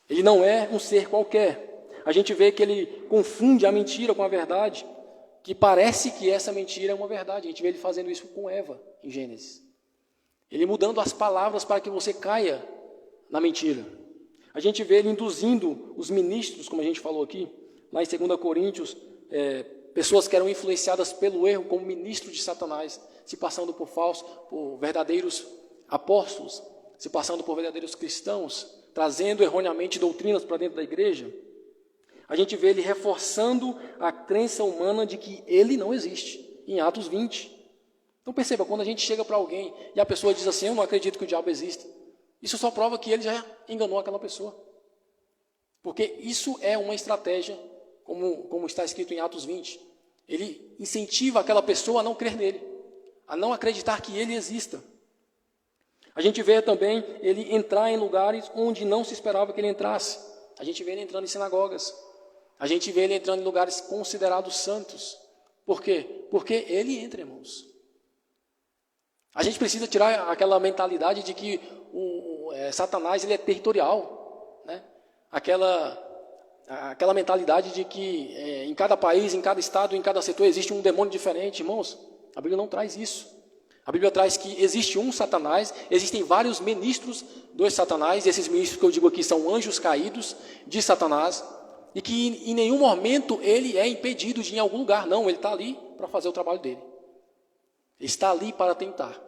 Ele não é um ser qualquer. A gente vê que ele confunde a mentira com a verdade, que parece que essa mentira é uma verdade. A gente vê ele fazendo isso com Eva, em Gênesis. Ele mudando as palavras para que você caia na mentira. A gente vê ele induzindo os ministros, como a gente falou aqui, lá em 2 Coríntios, pessoas que eram influenciadas pelo erro como ministros de Satanás, se passando por verdadeiros apóstolos, se passando por verdadeiros cristãos, trazendo erroneamente doutrinas para dentro da igreja. A gente vê ele reforçando a crença humana de que ele não existe, em Atos 20. Então perceba, quando a gente chega para alguém e a pessoa diz assim, eu não acredito que o diabo exista, isso só prova que ele já enganou aquela pessoa. Porque isso é uma estratégia, como está escrito em Atos 20. Ele incentiva aquela pessoa a não crer nele, a não acreditar que ele exista. A gente vê também ele entrar em lugares onde não se esperava que ele entrasse. A gente vê ele entrando em sinagogas. A gente vê ele entrando em lugares considerados santos. Por quê? Porque ele entra, irmãos. A gente precisa tirar aquela mentalidade de que Satanás ele é territorial, né? Aquela mentalidade de que em cada país, em cada estado, em cada setor existe um demônio diferente. Irmãos, a Bíblia não traz isso. A Bíblia traz que existe um Satanás, existem vários ministros dos Satanás, e esses ministros que eu digo aqui são anjos caídos de Satanás, e que em nenhum momento ele é impedido de ir em algum lugar. Não, ele está ali para fazer o trabalho dele. Ele está ali para tentar.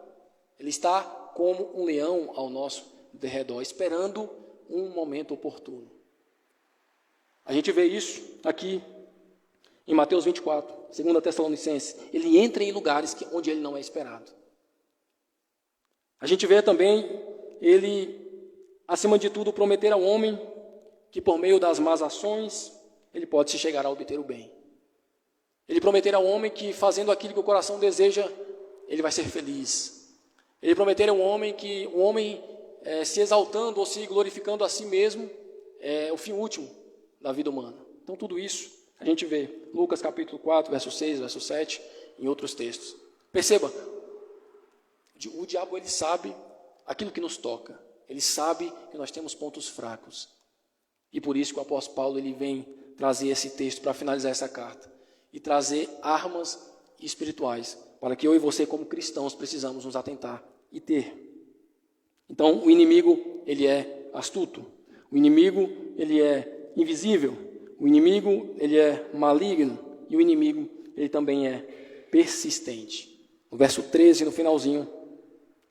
Ele está como um leão ao nosso derredor, esperando um momento oportuno. A gente vê isso aqui em Mateus 24, 2 Tessalonicenses, ele entra em lugares onde ele não é esperado. A gente vê também ele, acima de tudo, prometer ao homem que por meio das más ações ele pode se chegar a obter o bem. Ele prometer ao homem que fazendo aquilo que o coração deseja, ele vai ser feliz. Ele prometer ao homem que o homem se exaltando ou se glorificando a si mesmo é o fim último da vida humana. Então tudo isso a gente vê Lucas capítulo 4, verso 6, verso 7, em outros textos. Perceba, o diabo ele sabe aquilo que nos toca. Ele sabe que nós temos pontos fracos. E por isso que o apóstolo Paulo ele vem trazer esse texto para finalizar essa carta. E trazer armas espirituais para que eu e você como cristãos precisamos nos atentar e ter. Então o inimigo ele é astuto. O inimigo ele é invisível. O inimigo ele é maligno. E o inimigo ele também é persistente. No verso 13, no finalzinho,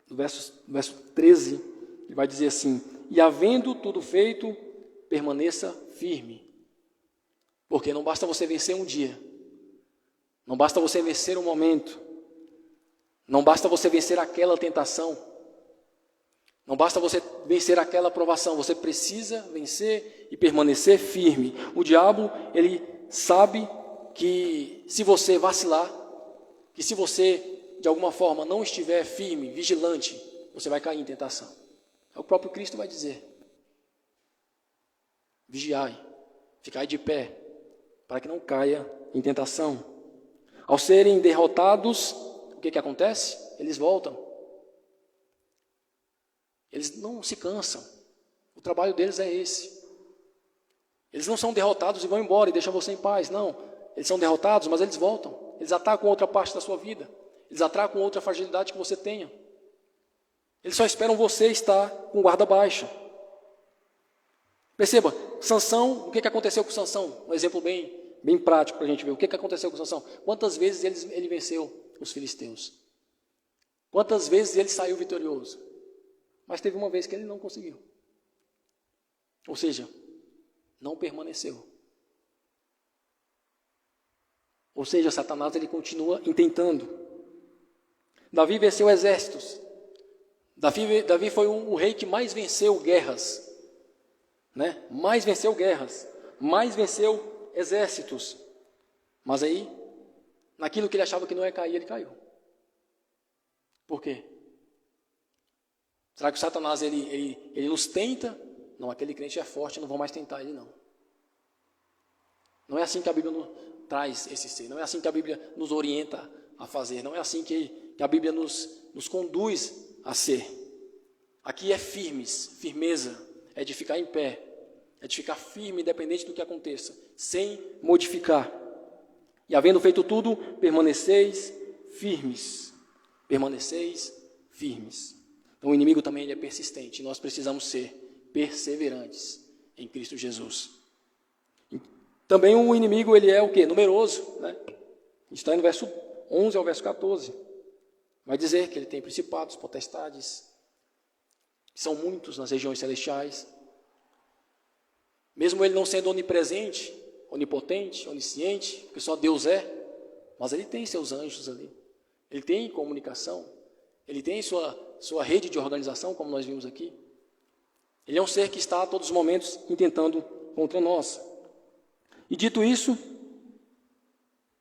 no verso 13, ele vai dizer assim: e havendo tudo feito, permaneça firme. Porque não basta você vencer um dia, não basta você vencer um momento, não basta você vencer aquela tentação, não basta você vencer aquela provação, você precisa vencer e permanecer firme. O diabo, ele sabe que se você vacilar, que se você de alguma forma não estiver firme, vigilante, você vai cair em tentação. O próprio Cristo vai dizer: vigiai, ficai de pé, para que não caia em tentação. Ao serem derrotados, o que acontece? Eles voltam. Eles não se cansam. O trabalho deles é esse. Eles não são derrotados e vão embora e deixam você em paz. Não, eles são derrotados, mas eles voltam. Eles atacam outra parte da sua vida. Eles atacam outra fragilidade que você tenha. Eles só esperam você estar com guarda baixa. Perceba, Sansão, o que aconteceu com Sansão? Um exemplo bem prático para a gente ver. O que aconteceu com Sansão? Quantas vezes ele venceu os filisteus? Quantas vezes ele saiu vitorioso? Mas teve uma vez que ele não conseguiu. Ou seja, não permaneceu. Ou seja, Satanás ele continua intentando. Davi venceu exércitos. Davi foi o rei que mais venceu guerras. Né? Mais venceu guerras. Mais venceu exércitos. Mas aí, naquilo que ele achava que não ia cair, ele caiu. Por quê? Será que o Satanás ele nos tenta? Não, aquele crente é forte, não vou mais tentar ele não. Não é assim que a Bíblia nos traz esse ser. Não é assim que a Bíblia nos orienta a fazer. Não é assim que a Bíblia nos conduz a ser. Aqui é firmeza, é de ficar em pé, é de ficar firme independente do que aconteça, sem modificar. E havendo feito tudo, permaneceis firmes. Permaneceis firmes. Então o inimigo também ele é persistente, nós precisamos ser perseverantes em Cristo Jesus. Também o inimigo ele é o quê? Numeroso, né? Está no verso 11 ao verso 14. Vai dizer que ele tem principados, potestades, que são muitos nas regiões celestiais. Mesmo ele não sendo onipresente, onipotente, onisciente, porque só Deus é, mas ele tem seus anjos ali. Ele tem comunicação, ele tem sua rede de organização, como nós vimos aqui. Ele é um ser que está a todos os momentos intentando contra nós. E dito isso,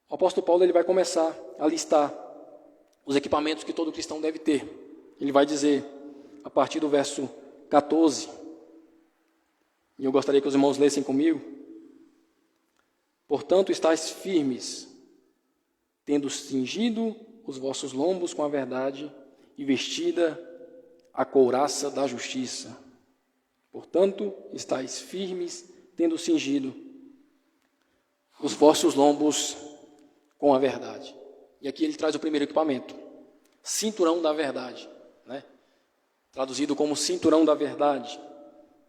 o apóstolo Paulo ele vai começar a listar os equipamentos que todo cristão deve ter. Ele vai dizer, a partir do verso 14, e eu gostaria que os irmãos lessem comigo: portanto, estáis firmes, tendo cingido os vossos lombos com a verdade e vestida a couraça da justiça. Portanto, estáis firmes, tendo cingido os vossos lombos com a verdade. E aqui ele traz o primeiro equipamento, cinturão da verdade, né? Traduzido como cinturão da verdade.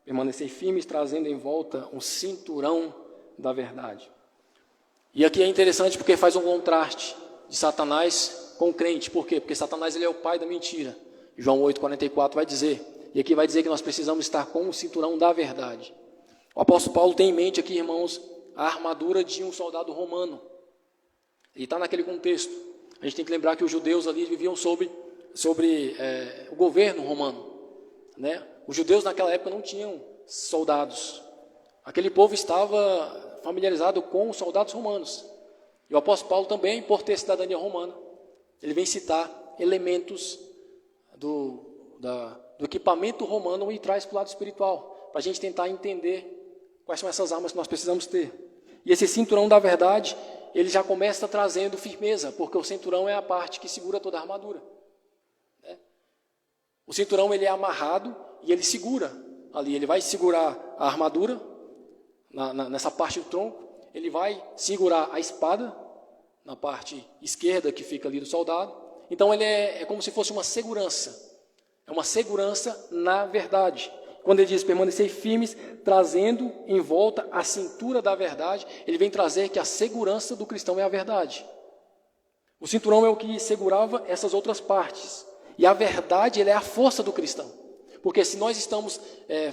Permanecer firmes, trazendo em volta um cinturão da verdade. E aqui é interessante porque faz um contraste de Satanás com o crente. Por quê? Porque Satanás ele é o pai da mentira. João 8,44 vai dizer, e aqui vai dizer que nós precisamos estar com o cinturão da verdade. O apóstolo Paulo tem em mente aqui, irmãos, a armadura de um soldado romano. Ele está naquele contexto. A gente tem que lembrar que os judeus ali viviam sobre o governo romano, né? Os judeus naquela época não tinham soldados. Aquele povo estava familiarizado com os soldados romanos. E o apóstolo Paulo também, por ter cidadania romana, ele vem citar elementos do equipamento romano e traz para o lado espiritual, para a gente tentar entender quais são essas armas que nós precisamos ter. E esse cinturão da verdade, ele já começa trazendo firmeza, porque o cinturão é a parte que segura toda a armadura, né? O cinturão, ele é amarrado e ele segura ali, ele vai segurar a armadura nessa parte do tronco, ele vai segurar a espada na parte esquerda que fica ali do soldado. Então ele é como se fosse uma segurança, é uma segurança na verdade. Quando ele diz permanecer firmes, trazendo em volta a cintura da verdade, ele vem trazer que a segurança do cristão é a verdade. O cinturão é o que segurava essas outras partes, e a verdade, ele é a força do cristão. Porque se nós estamos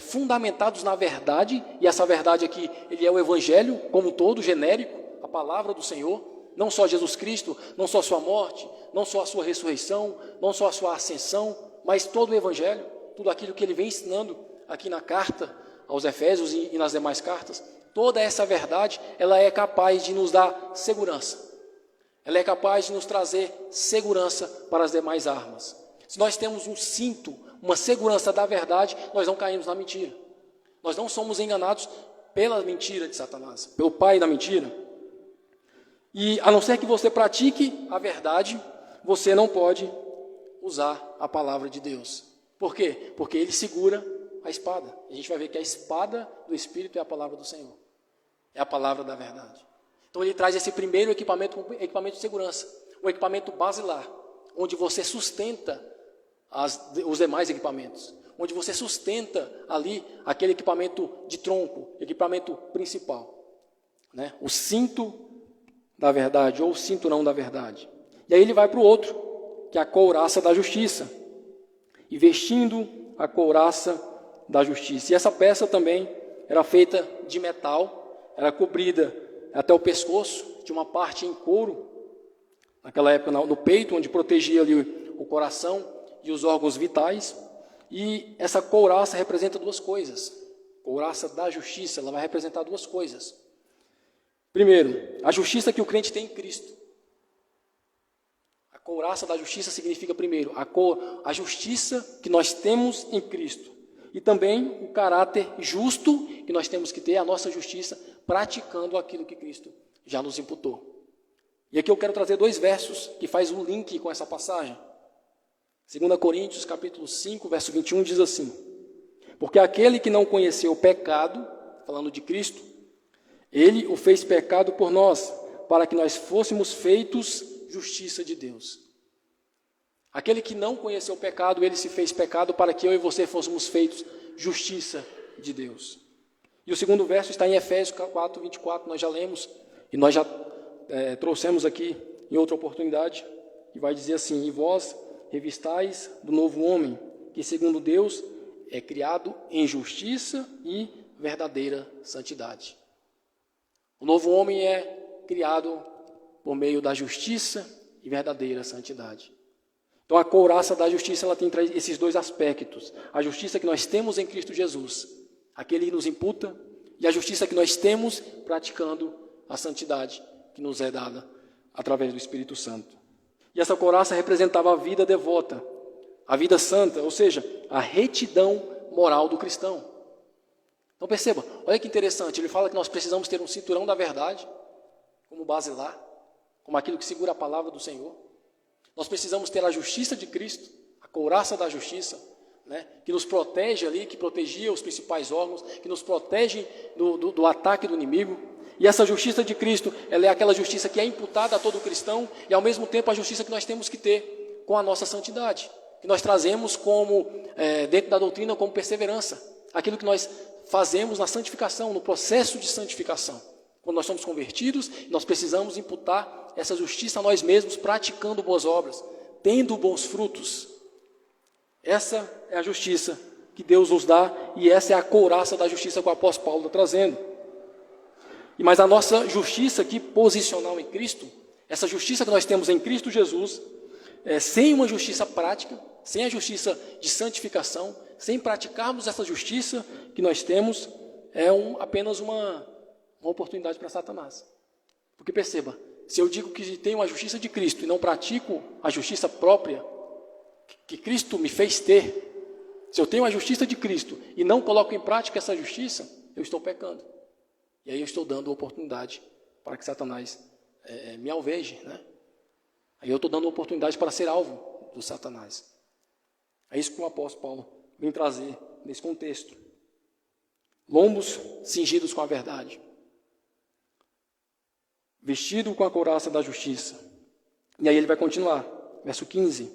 fundamentados na verdade, e essa verdade aqui, ele é o evangelho como um todo, genérico, a palavra do Senhor, não só Jesus Cristo, não só a sua morte, não só a sua ressurreição, não só a sua ascensão, mas todo o evangelho, tudo aquilo que ele vem ensinando aqui na carta aos Efésios e nas demais cartas, toda essa verdade, ela é capaz de nos dar segurança. Ela é capaz de nos trazer segurança para as demais armas. Se nós temos um cinto, uma segurança da verdade, nós não caímos na mentira. Nós não somos enganados pela mentira de Satanás, pelo pai da mentira. E a não ser que você pratique a verdade, você não pode usar a palavra de Deus. Por quê? Porque ele segura a espada. A gente vai ver que a espada do Espírito é a palavra do Senhor. É a palavra da verdade. Então ele traz esse primeiro equipamento de segurança, um equipamento basilar, onde você sustenta os demais equipamentos, onde você sustenta ali aquele equipamento de tronco, equipamento principal, né? O cinto da verdade, ou o cinturão da verdade. E aí ele vai para o outro, que é a couraça da justiça, e vestindo a couraça da justiça. E essa peça também era feita de metal, era cobrida até o pescoço, tinha uma parte em couro, naquela época no peito, onde protegia ali o coração e os órgãos vitais. E essa couraça representa duas coisas. Couraça da justiça, ela vai representar duas coisas. Primeiro, a justiça que o crente tem em Cristo. A couraça da justiça significa, primeiro, a justiça que nós temos em Cristo. E também o caráter justo que nós temos que ter, a nossa justiça, praticando aquilo que Cristo já nos imputou. E aqui eu quero trazer dois versos que faz um link com essa passagem. 2 Coríntios, capítulo 5, verso 21, diz assim: porque aquele que não conheceu o pecado, falando de Cristo, ele o fez pecado por nós, para que nós fôssemos feitos justiça de Deus. Aquele que não conheceu o pecado, ele se fez pecado para que eu e você fôssemos feitos justiça de Deus. E o segundo verso está em Efésios 4, 24, nós já lemos, e nós já trouxemos aqui em outra oportunidade, que vai dizer assim: e vós revistais do novo homem, que segundo Deus é criado em justiça e verdadeira santidade. O novo homem é criado por meio da justiça e verdadeira santidade. Então a couraça da justiça, ela tem esses dois aspectos: a justiça que nós temos em Cristo Jesus, aquele que nos imputa, e a justiça que nós temos praticando a santidade que nos é dada através do Espírito Santo. E essa couraça representava a vida devota, a vida santa, ou seja, a retidão moral do cristão. Então perceba, olha que interessante, ele fala que nós precisamos ter um cinturão da verdade, como basilar, como aquilo que segura a palavra do Senhor. Nós precisamos ter a justiça de Cristo, a couraça da justiça, né, que nos protege ali, que protegia os principais órgãos, que nos protege do ataque do inimigo. E essa justiça de Cristo, ela é aquela justiça que é imputada a todo cristão, e ao mesmo tempo a justiça que nós temos que ter com a nossa santidade, que nós trazemos como, dentro da doutrina, como perseverança, aquilo que nós fazemos na santificação, no processo de santificação. Quando nós somos convertidos, nós precisamos imputar essa justiça a nós mesmos, praticando boas obras, tendo bons frutos. Essa é a justiça que Deus nos dá, e essa é a couraça da justiça que o apóstolo Paulo está trazendo. Mas a nossa justiça aqui, posicional em Cristo, Essa justiça que nós temos em Cristo Jesus, sem uma justiça prática, sem a justiça de santificação, sem praticarmos essa justiça que nós temos, apenas uma oportunidade para Satanás. Porque perceba, se eu digo que tenho a justiça de Cristo e não pratico a justiça própria que Cristo me fez ter, se eu tenho a justiça de Cristo e não coloco em prática essa justiça, eu estou pecando. E aí eu estou dando oportunidade para que Satanás me alveje, né? Aí eu estou dando oportunidade para ser alvo do Satanás. É isso que o apóstolo Paulo vem trazer nesse contexto. Lombos cingidos com a verdade, vestido com a couraça da justiça. E aí ele vai continuar, verso 15: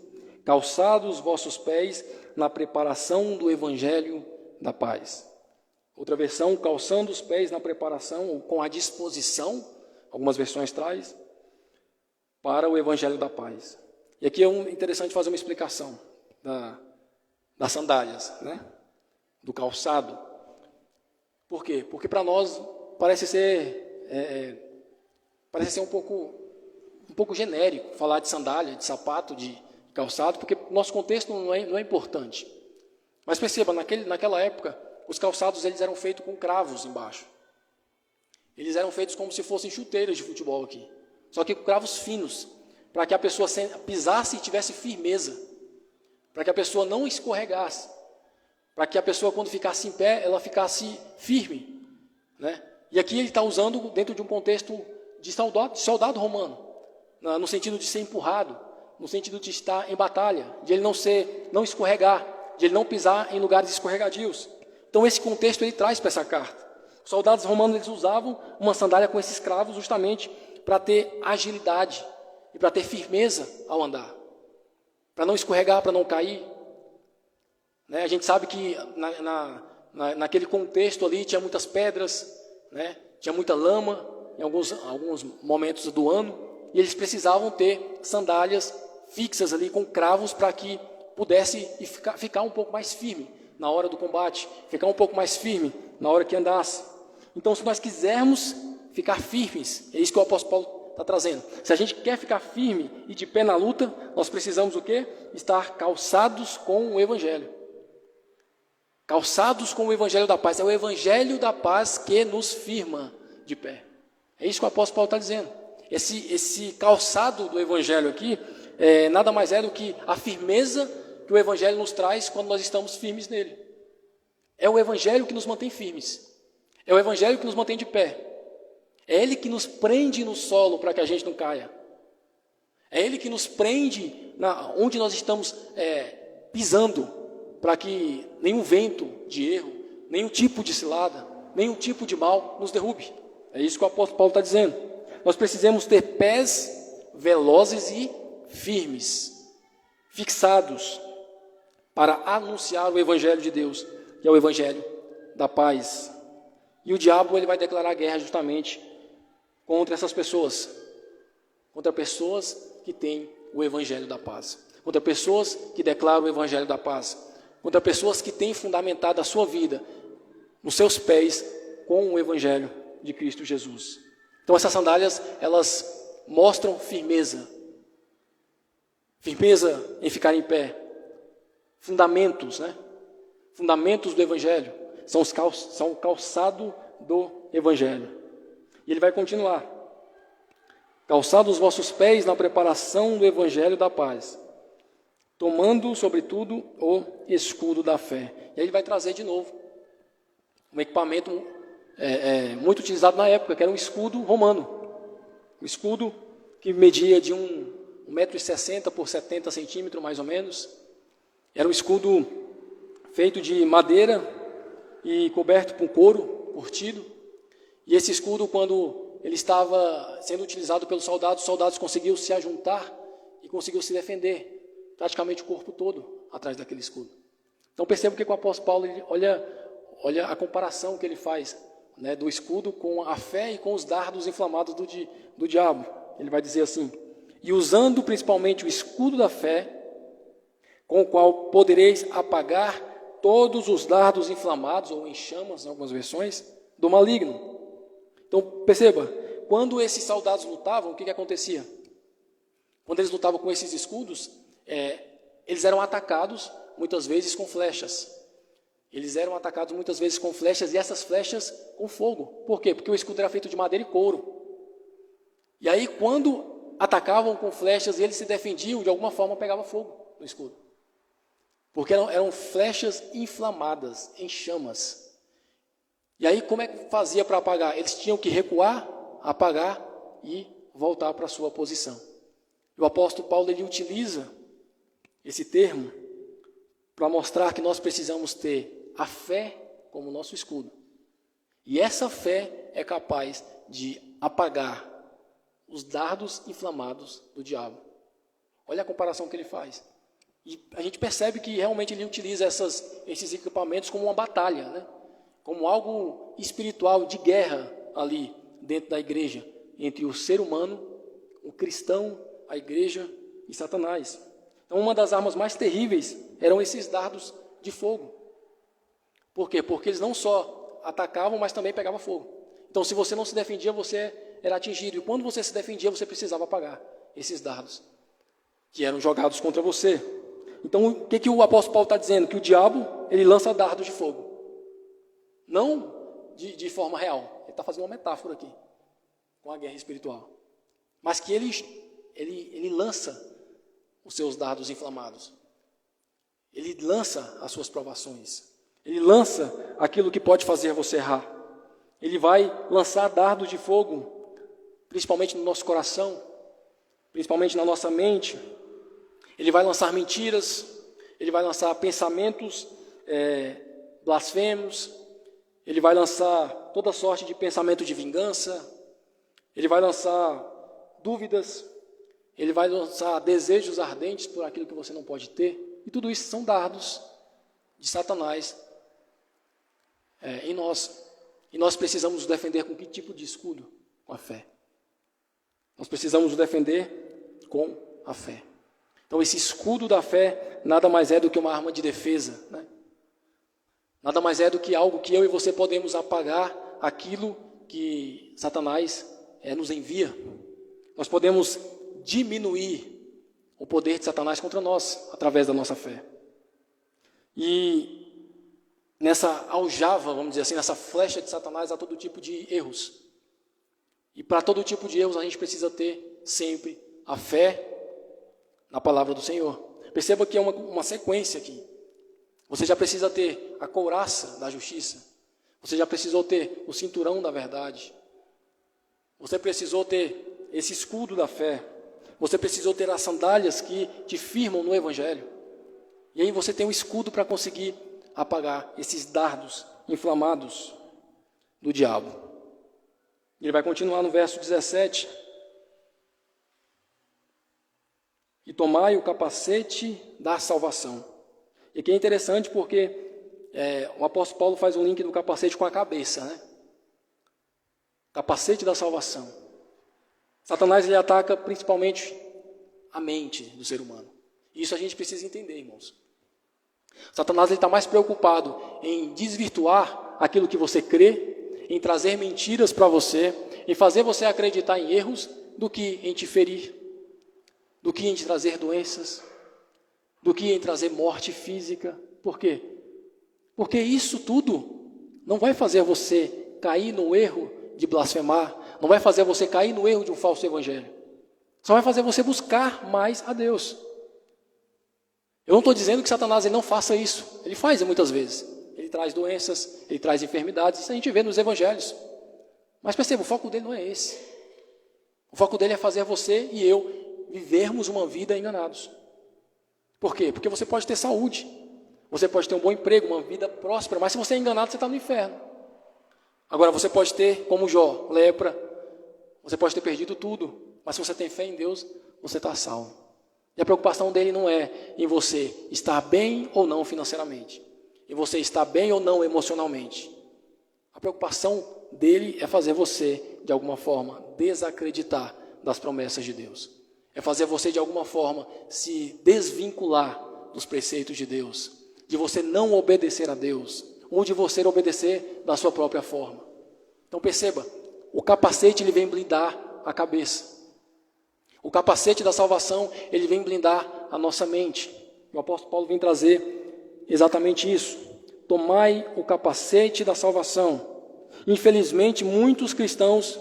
calçados vossos pés na preparação do evangelho da paz. Outra versão, calçando os pés na preparação, ou com a disposição, algumas versões traz, para o evangelho da paz. E aqui é interessante fazer uma explicação das sandálias, né? Do calçado. Por quê? Porque para nós parece ser um pouco genérico falar de sandália, de sapato, de calçado, porque o nosso contexto não é importante. Mas perceba, naquela época, os calçados eles eram feitos com cravos embaixo. Eles eram feitos como se fossem chuteiras de futebol aqui. Só que com cravos finos, para que a pessoa pisasse e tivesse firmeza. Para que a pessoa não escorregasse. Para que a pessoa, quando ficasse em pé, ela ficasse firme, né? E aqui ele está usando dentro de um contexto de soldado romano, no sentido de ser empurrado, no sentido de estar em batalha, de ele não escorregar, de ele não pisar em lugares escorregadios. Então esse contexto ele traz para essa carta. Os soldados romanos eles usavam uma sandália com esses cravos justamente para ter agilidade e para ter firmeza ao andar, para não escorregar, para não cair. A gente sabe que naquele contexto ali tinha muitas pedras, né? Tinha muita lama em alguns momentos do ano, e eles precisavam ter sandálias fixas ali com cravos para que pudesse ficar um pouco mais firme na hora do combate, ficar um pouco mais firme na hora que andasse. Então, se nós quisermos ficar firmes, é isso que o apóstolo Paulo está trazendo. Se a gente quer ficar firme e de pé na luta, nós precisamos o quê? Estar calçados com o Evangelho. Calçados com o Evangelho da paz. É o Evangelho da paz que nos firma de pé. É isso que o apóstolo Paulo está dizendo. Esse calçado do Evangelho aqui, nada mais é do que a firmeza que o Evangelho nos traz quando nós estamos firmes nele. É o Evangelho que nos mantém firmes. É o Evangelho que nos mantém de pé. É Ele que nos prende no solo para que a gente não caia. É Ele que nos prende onde nós estamos pisando, para que nenhum vento de erro, nenhum tipo de cilada, nenhum tipo de mal nos derrube. É isso que o apóstolo Paulo está dizendo. Nós precisamos ter pés velozes e firmes, fixados, para anunciar o Evangelho de Deus, que é o Evangelho da paz. E o diabo ele vai declarar guerra justamente contra essas pessoas, contra pessoas que têm o Evangelho da paz, contra pessoas que declaram o Evangelho da paz, contra pessoas que têm fundamentado a sua vida nos seus pés com o Evangelho de Cristo Jesus. Então essas sandálias, elas mostram firmeza em ficar em pé, fundamentos, né? Fundamentos do Evangelho, são o calçado do Evangelho. E ele vai continuar: calçados os vossos pés na preparação do Evangelho da paz, tomando, sobretudo, o escudo da fé. E aí ele vai trazer de novo um equipamento muito utilizado na época, que era um escudo romano. Um escudo que media de 1,60 m por 70 centímetros, mais ou menos. Era um escudo feito de madeira e coberto com couro curtido. E esse escudo, quando ele estava sendo utilizado pelos soldados, os soldados conseguiam se ajuntar e conseguiam se defender, praticamente o corpo todo, atrás daquele escudo. Então perceba que o apóstolo Paulo, olha a comparação que ele faz, né, do escudo com a fé e com os dardos inflamados do diabo. Ele vai dizer assim: e usando principalmente o escudo da fé, com o qual podereis apagar todos os dardos inflamados, ou em chamas, em algumas versões, do maligno. Então, perceba, quando esses soldados lutavam, o que acontecia? quando eles lutavam com esses escudos, eles eram atacados muitas vezes com flechas. Eles eram atacados muitas vezes com flechas, e essas flechas com fogo. Por quê? Porque o escudo era feito de madeira e couro. E aí, quando atacavam com flechas e eles se defendiam, de alguma forma pegava fogo no escudo. Porque eram flechas inflamadas, em chamas. E aí, como é que fazia para apagar? Eles tinham que recuar, apagar e voltar para a sua posição. E o apóstolo Paulo, ele utiliza esse termo para mostrar que nós precisamos ter a fé como nosso escudo. E essa fé é capaz de apagar os dardos inflamados do diabo. Olha a comparação que ele faz. E a gente percebe que realmente ele utiliza esses equipamentos como uma batalha, né? Como algo espiritual de guerra ali dentro da igreja, entre o ser humano, o cristão, a igreja e Satanás. Então, uma das armas mais terríveis eram esses dardos de fogo. Por quê? Porque eles não só atacavam, mas também pegavam fogo. Então, se você não se defendia, você era atingido. E quando você se defendia, você precisava apagar esses dardos que eram jogados contra você. Então, o que o apóstolo Paulo está dizendo? Que o diabo, ele lança dardos de fogo. Não de forma real. Ele está fazendo uma metáfora aqui com a guerra espiritual. Mas que ele lança os seus dardos inflamados. Ele lança as suas provações. Ele lança aquilo que pode fazer você errar. Ele vai lançar dardos de fogo, principalmente no nosso coração, principalmente na nossa mente. Ele vai lançar mentiras, ele vai lançar pensamentos blasfemos, ele vai lançar toda sorte de pensamento de vingança, ele vai lançar dúvidas, ele vai lançar desejos ardentes por aquilo que você não pode ter. E tudo isso são dardos de Satanás em nós. E nós precisamos nos defender com que tipo de escudo? Com a fé. Nós precisamos nos defender com a fé. Então, esse escudo da fé nada mais é do que uma arma de defesa, né? Nada mais é do que algo que eu e você podemos apagar aquilo que Satanás nos envia. Nós podemos diminuir o poder de Satanás contra nós, através da nossa fé. E nessa aljava, vamos dizer assim, nessa flecha de Satanás, há todo tipo de erros. E para todo tipo de erros, a gente precisa ter sempre a fé na palavra do Senhor. Perceba que é uma sequência aqui. Você já precisa ter a couraça da justiça. Você já precisou ter o cinturão da verdade. Você precisou ter esse escudo da fé. Você precisou ter as sandálias que te firmam no Evangelho. E aí você tem um escudo para conseguir apagar esses dardos inflamados do diabo. Ele vai continuar no verso 17. E tomai o capacete da salvação. E aqui é interessante porque o apóstolo Paulo faz um link do capacete com a cabeça, né? Capacete da salvação. Satanás, ele ataca principalmente a mente do ser humano. Isso a gente precisa entender, irmãos. Satanás está mais preocupado em desvirtuar aquilo que você crê, em trazer mentiras para você, em fazer você acreditar em erros, do que em te ferir, do que em te trazer doenças, do que em trazer morte física. Por quê? Porque isso tudo não vai fazer você cair no erro de blasfemar, não vai fazer você cair no erro de um falso evangelho. Só vai fazer você buscar mais a Deus. Eu não estou dizendo que Satanás ele não faça isso. Ele faz muitas vezes. Ele traz doenças, ele traz enfermidades. Isso a gente vê nos evangelhos. Mas perceba, o foco dele não é esse. O foco dele é fazer você e eu vivermos uma vida enganados. Por quê? Porque você pode ter saúde. Você pode ter um bom emprego, uma vida próspera. Mas se você é enganado, você está no inferno. Agora, você pode ter, como Jó, lepra. Você pode ter perdido tudo. Mas se você tem fé em Deus, você está salvo. E a preocupação dele não é em você estar bem ou não financeiramente. Em você estar bem ou não emocionalmente. A preocupação dele é fazer você, de alguma forma, desacreditar das promessas de Deus. É fazer você, de alguma forma, se desvincular dos preceitos de Deus. De você não obedecer a Deus. Ou de você obedecer da sua própria forma. Então perceba, o capacete ele vem blindar a cabeça. O capacete da salvação, ele vem blindar a nossa mente. O apóstolo Paulo vem trazer exatamente isso. Tomai o capacete da salvação. Infelizmente, muitos cristãos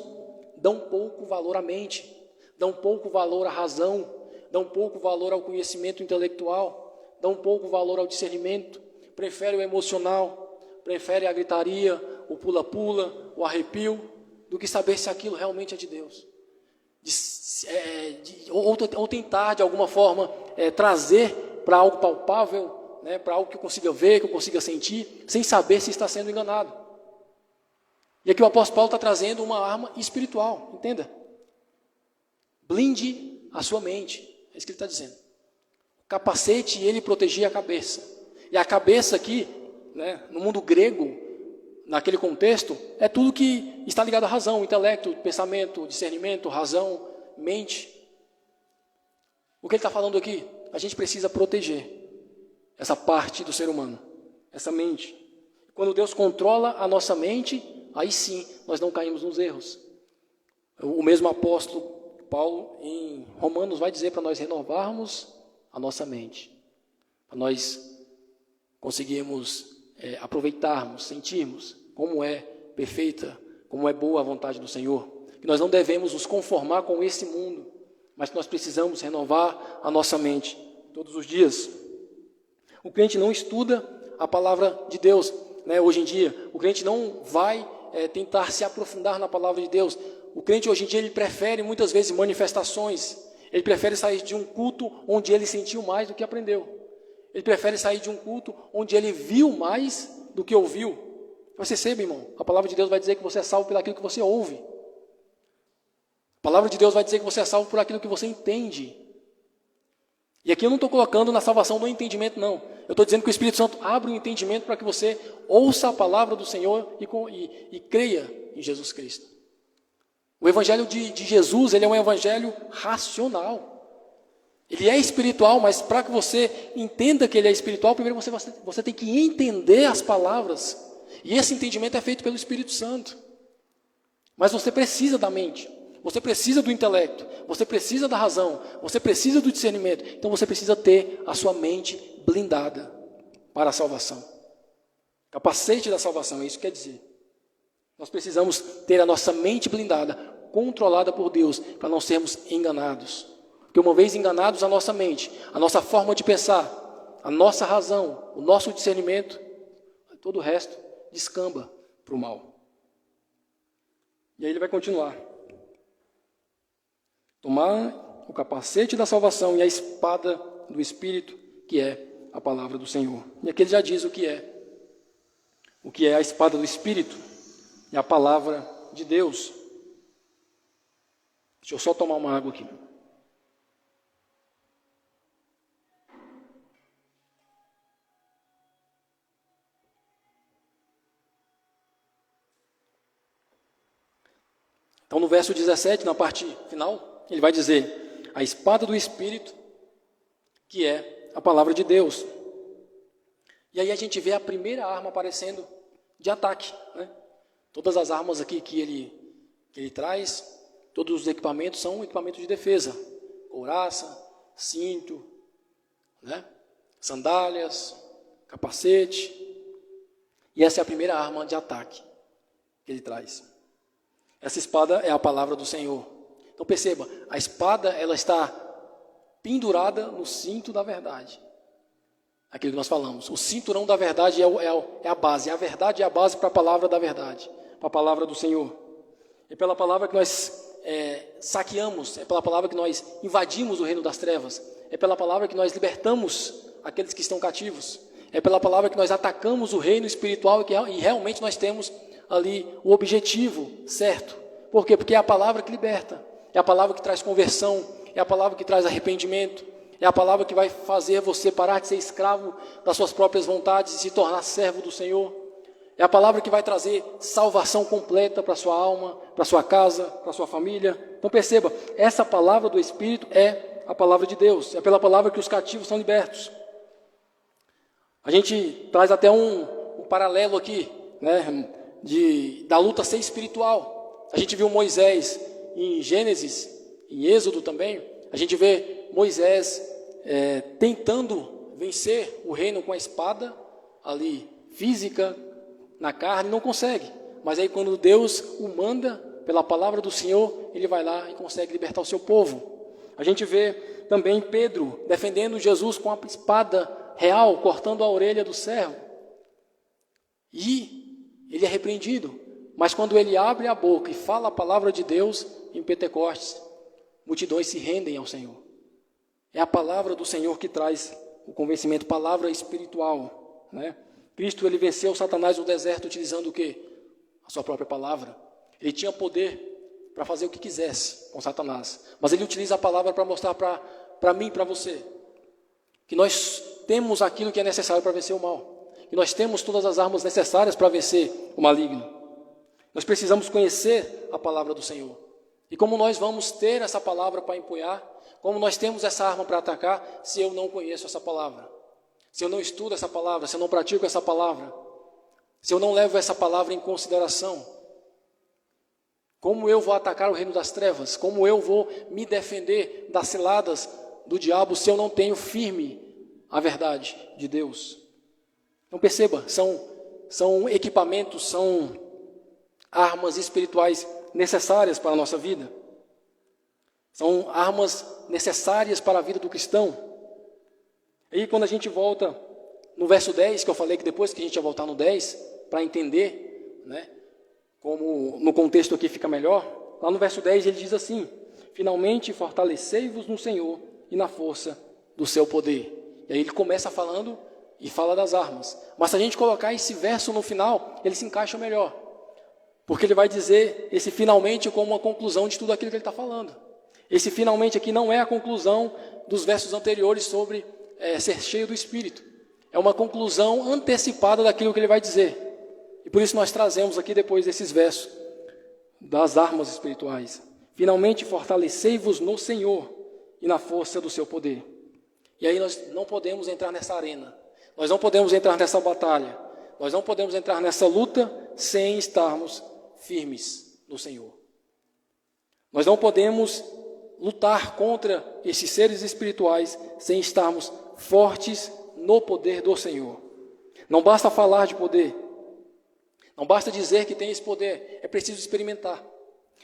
dão pouco valor à mente, dão pouco valor à razão, dão pouco valor ao conhecimento intelectual, dão pouco valor ao discernimento, preferem o emocional, preferem a gritaria, o pula-pula, o arrepio, do que saber se aquilo realmente é de Deus. Ou tentar, de alguma forma, trazer para algo palpável, né, para algo que eu consiga ver, que eu consiga sentir, sem saber se está sendo enganado. E aqui o apóstolo Paulo está trazendo uma arma espiritual, entenda? Blinde a sua mente, é isso que ele está dizendo. O capacete, ele protegia a cabeça. E a cabeça aqui, né, no mundo grego, naquele contexto, é tudo que está ligado à razão, intelecto, pensamento, discernimento, razão, mente. O que ele está falando aqui? A gente precisa proteger essa parte do ser humano, essa mente. Quando Deus controla a nossa mente, aí sim nós não caímos nos erros. O mesmo apóstolo Paulo, em Romanos, vai dizer para nós renovarmos a nossa mente, para nós conseguirmos aproveitarmos, sentirmos como é perfeita, como é boa a vontade do Senhor. Que nós não devemos nos conformar com esse mundo, mas que nós precisamos renovar a nossa mente todos os dias. O crente não estuda a palavra de Deus, né? Hoje em dia, o crente não vai tentar se aprofundar na palavra de Deus. O crente hoje em dia, ele prefere muitas vezes manifestações, ele prefere sair de um culto onde ele sentiu mais do que aprendeu. Ele prefere sair de um culto onde ele viu mais do que ouviu. Você sabe, irmão, a palavra de Deus vai dizer que você é salvo por aquilo que você ouve. A palavra de Deus vai dizer que você é salvo por aquilo que você entende. E aqui eu não estou colocando na salvação do entendimento, não. Eu estou dizendo que o Espírito Santo abre o entendimento para que você ouça a palavra do Senhor e creia em Jesus Cristo. O Evangelho de Jesus, ele é um evangelho racional. Ele é espiritual, mas para que você entenda que ele é espiritual, primeiro você tem que entender as palavras. E esse entendimento é feito pelo Espírito Santo. Mas você precisa da mente, você precisa do intelecto, você precisa da razão, você precisa do discernimento. Então você precisa ter a sua mente blindada para a salvação. Capacete da salvação, é isso que quer dizer. Nós precisamos ter a nossa mente blindada, controlada por Deus, para não sermos enganados. Porque uma vez enganados a nossa mente, a nossa forma de pensar, a nossa razão, o nosso discernimento, todo o resto descamba para o mal. E aí ele vai continuar. Tomar o capacete da salvação e a espada do Espírito, que é a palavra do Senhor. E aqui ele já diz o que é a espada do Espírito, é a palavra de Deus. Deixa eu só tomar uma água aqui. Então, no verso 17, na parte final, ele vai dizer: a espada do Espírito, que é a palavra de Deus. E aí a gente vê a primeira arma aparecendo de ataque, né? Todas as armas aqui que ele traz, todos os equipamentos são equipamentos de defesa. Couraça, cinto, né? Sandálias, capacete. E essa é a primeira arma de ataque que ele traz. Essa espada é a palavra do Senhor. Então perceba, a espada ela está pendurada no cinto da verdade. Aquilo que nós falamos. O cinturão da verdade é a base. A verdade é a base para a palavra da verdade, para a palavra do Senhor. É pela palavra que nós saqueamos, é pela palavra que nós invadimos o reino das trevas, é pela palavra que nós libertamos aqueles que estão cativos, é pela palavra que nós atacamos o reino espiritual e realmente nós temos ali o objetivo certo. Por quê? Porque é a palavra que liberta, é a palavra que traz conversão, é a palavra que traz arrependimento, é a palavra que vai fazer você parar de ser escravo das suas próprias vontades e se tornar servo do Senhor. É a palavra que vai trazer salvação completa para a sua alma, para a sua casa, para a sua família. Então perceba, essa palavra do Espírito é a palavra de Deus, é pela palavra que os cativos são libertos. A gente traz até um paralelo aqui, né, da luta ser espiritual. A gente viu Moisés em Gênesis, em Êxodo também, A gente vê Moisés tentando vencer o reino com a espada ali física, na carne, não consegue. Mas aí quando Deus o manda, pela palavra do Senhor, ele vai lá e consegue libertar o seu povo. A gente vê também Pedro defendendo Jesus com a espada real, cortando a orelha do servo. E ele é repreendido. Mas quando ele abre a boca e fala a palavra de Deus, em Pentecostes, multidões se rendem ao Senhor. É a palavra do Senhor que traz o convencimento, palavra espiritual, né? Cristo, ele venceu Satanás no deserto utilizando o quê? A sua própria palavra. Ele tinha poder para fazer o que quisesse com Satanás, mas ele utiliza a palavra para mostrar para mim e para você que nós temos aquilo que é necessário para vencer o mal, que nós temos todas as armas necessárias para vencer o maligno. Nós precisamos conhecer a palavra do Senhor. E como nós vamos ter essa palavra para empunhar, como nós temos essa arma para atacar, se eu não conheço essa palavra, se eu não estudo essa palavra, se eu não pratico essa palavra, se eu não levo essa palavra em consideração, como eu vou atacar o reino das trevas? Como eu vou me defender das ciladas do diabo se eu não tenho firme a verdade de Deus? Então perceba, são equipamentos, são armas espirituais necessárias para a nossa vida. São armas necessárias para a vida do cristão. E quando a gente volta no verso 10, que eu falei que depois que a gente ia voltar no 10, para entender, né, como no contexto aqui fica melhor, lá no verso 10 ele diz assim: finalmente fortalecei-vos no Senhor e na força do seu poder. E aí ele começa falando e fala das armas. Mas se a gente colocar esse verso no final, ele se encaixa melhor. Porque ele vai dizer esse finalmente como uma conclusão de tudo aquilo que ele está falando. Esse finalmente aqui não é a conclusão dos versos anteriores sobre ser cheio do Espírito. É uma conclusão antecipada daquilo que ele vai dizer. E por isso nós trazemos aqui depois desses versos das armas espirituais. Finalmente fortalecei-vos no Senhor e na força do seu poder. E aí nós não podemos entrar nessa arena. Nós não podemos entrar nessa batalha. Nós não podemos entrar nessa luta sem estarmos firmes no Senhor. Nós não podemos lutar contra esses seres espirituais sem estarmos fortes no poder do Senhor. Não basta falar de poder. Não basta dizer que tem esse poder. É preciso experimentar.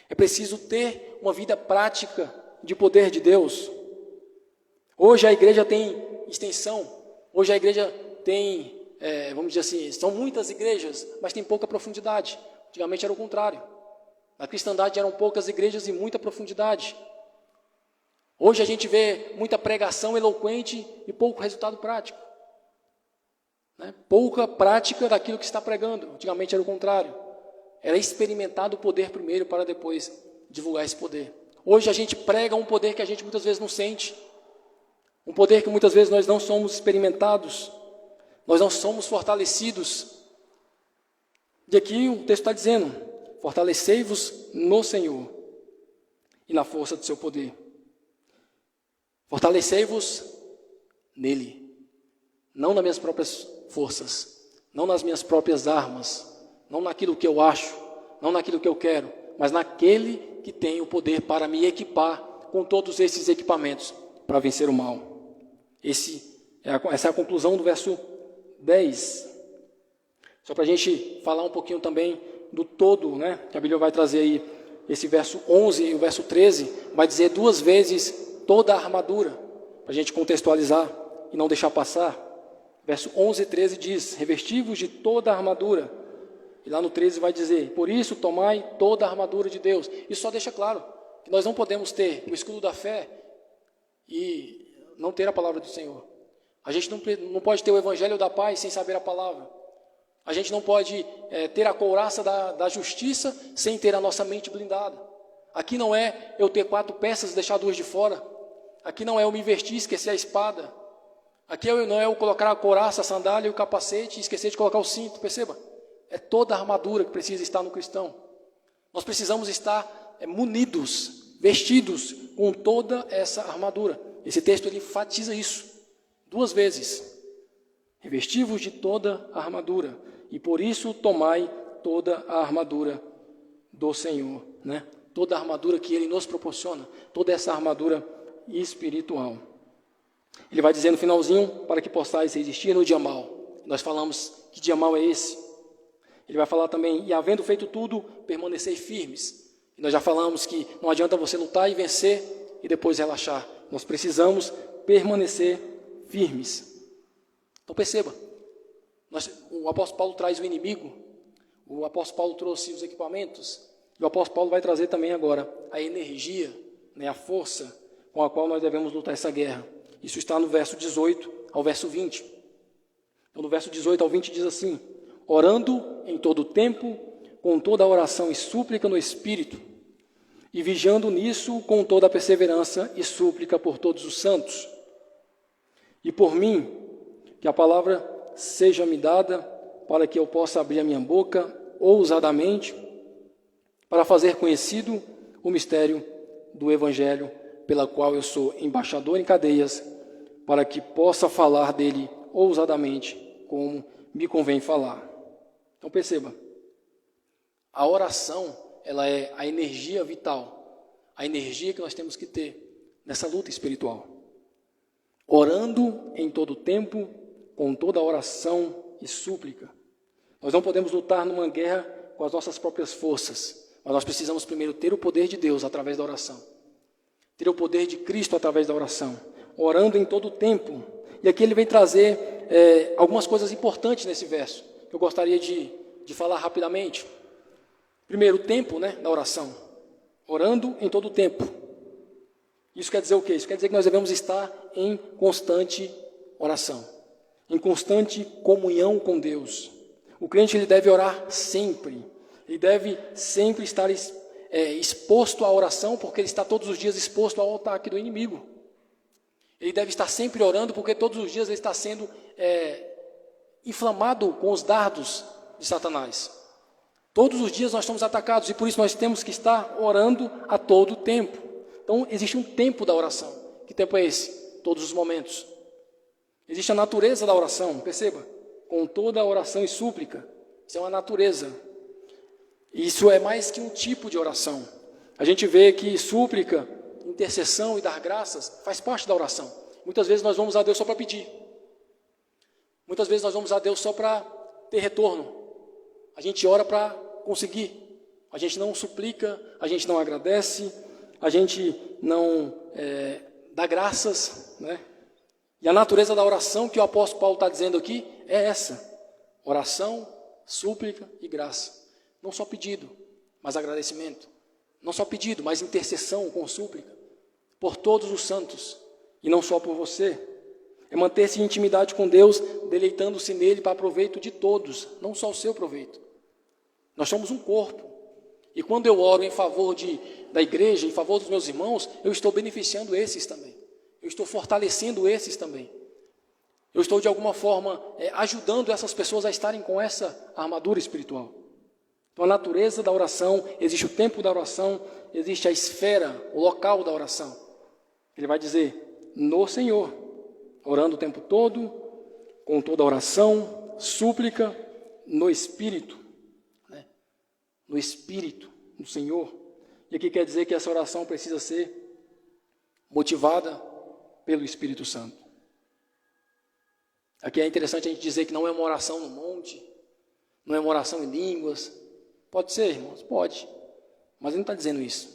É preciso ter uma vida prática de poder de Deus. Hoje a igreja tem extensão. Hoje a igreja tem, vamos dizer assim, são muitas igrejas, mas tem pouca profundidade. Antigamente era o contrário. Na cristandade eram poucas igrejas e muita profundidade. Hoje a gente vê muita pregação eloquente e pouco resultado prático. Né? Pouca prática daquilo que está pregando. Antigamente era o contrário. Era experimentar o poder primeiro para depois divulgar esse poder. Hoje a gente prega um poder que a gente muitas vezes não sente. Um poder que muitas vezes nós não somos experimentados. Nós não somos fortalecidos. E aqui o texto está dizendo: fortalecei-vos no Senhor e na força do seu poder. Fortalecei-vos nele, não nas minhas próprias forças, não nas minhas próprias armas, não naquilo que eu acho, não naquilo que eu quero, mas naquele que tem o poder para me equipar com todos esses equipamentos para vencer o mal. Essa é a conclusão do verso 10. Só para a gente falar um pouquinho também do todo, né? Que a Bíblia vai trazer aí, esse verso 11 e o verso 13, vai dizer duas vezes toda a armadura, para a gente contextualizar e não deixar passar. Verso 11 e 13 diz: revesti-vos de toda a armadura. E lá no 13 vai dizer: por isso tomai toda a armadura de Deus. Isso só deixa claro que nós não podemos ter o escudo da fé e não ter a palavra do Senhor. A gente não pode ter o evangelho da paz sem saber a palavra. A gente não pode ter a couraça da justiça sem ter a nossa mente blindada. Aqui não é eu ter 4 peças e deixar 2 de fora. Aqui não é eu me vestir e esquecer a espada. Aqui não é eu colocar a couraça, a sandália e o capacete e esquecer de colocar o cinto. Perceba? É toda a armadura que precisa estar no cristão. Nós precisamos estar munidos, vestidos com toda essa armadura. Esse texto ele enfatiza isso 2 vezes. Revesti-vos de toda a armadura, e por isso tomai toda a armadura do Senhor, né? Toda a armadura que Ele nos proporciona, toda essa armadura espiritual. Ele vai dizer no finalzinho, para que possais resistir no dia mau. Nós falamos que dia mau é esse. Ele vai falar também, e havendo feito tudo, permanecei firmes. E nós já falamos que não adianta você lutar e vencer e depois relaxar. Nós precisamos permanecer firmes. Então perceba, o apóstolo Paulo traz o inimigo, o apóstolo Paulo trouxe os equipamentos, e o apóstolo Paulo vai trazer também agora a energia, a força com a qual nós devemos lutar essa guerra. Isso está no verso 18 ao verso 20. Então, no verso 18 ao 20 diz assim: orando em todo o tempo, com toda a oração e súplica no Espírito, e vigiando nisso com toda a perseverança e súplica por todos os santos. E por mim, que a palavra seja-me dada, para que eu possa abrir a minha boca ousadamente, para fazer conhecido o mistério do Evangelho, pela qual eu sou embaixador em cadeias, para que possa falar dele ousadamente, como me convém falar. Então perceba, a oração, ela é a energia vital, a energia que nós temos que ter nessa luta espiritual. Orando em todo o tempo, com toda a oração e súplica. Nós não podemos lutar numa guerra com as nossas próprias forças, mas nós precisamos primeiro ter o poder de Deus através da oração. Ter o poder de Cristo através da oração, orando em todo o tempo. E aqui ele vem trazer algumas coisas importantes nesse verso, que eu gostaria de falar rapidamente. Primeiro, o tempo da oração, orando em todo o tempo. Isso quer dizer o quê? Isso quer dizer que nós devemos estar em constante oração, em constante comunhão com Deus. O crente ele deve orar sempre, ele deve sempre estar exposto à oração, porque ele está todos os dias exposto ao ataque do inimigo. Ele deve estar sempre orando, porque todos os dias ele está sendo inflamado com os dardos de Satanás. Todos os dias nós estamos atacados, e por isso nós temos que estar orando a todo tempo. Então existe um tempo da oração. Que tempo é esse? Todos os momentos. Existe a natureza da oração, perceba, com toda a oração e súplica. Isso é uma natureza. Isso é mais que um tipo de oração. A gente vê que súplica, intercessão e dar graças faz parte da oração. Muitas vezes nós vamos a Deus só para pedir. Muitas vezes nós vamos a Deus só para ter retorno. A gente ora para conseguir. A gente não suplica, a gente não agradece, a gente não dá graças, E a natureza da oração que o apóstolo Paulo está dizendo aqui é essa: oração, súplica e graça. Não só pedido, mas agradecimento. Não só pedido, mas intercessão com súplica por todos os santos, e não só por você. É manter-se em intimidade com Deus, deleitando-se nele para proveito de todos, não só o seu proveito. Nós somos um corpo, e quando eu oro em favor da igreja, em favor dos meus irmãos, eu estou beneficiando esses também. Eu estou fortalecendo esses também. Eu estou, de alguma forma, ajudando essas pessoas a estarem com essa armadura espiritual. Então, a natureza da oração, existe o tempo da oração, existe a esfera, o local da oração. Ele vai dizer, no Senhor, orando o tempo todo, com toda a oração, súplica, no Espírito. No Espírito, no Senhor. E aqui quer dizer que essa oração precisa ser motivada pelo Espírito Santo. Aqui é interessante a gente dizer que não é uma oração no monte, não é uma oração em línguas. Pode ser, irmãos, pode, mas ele não está dizendo isso.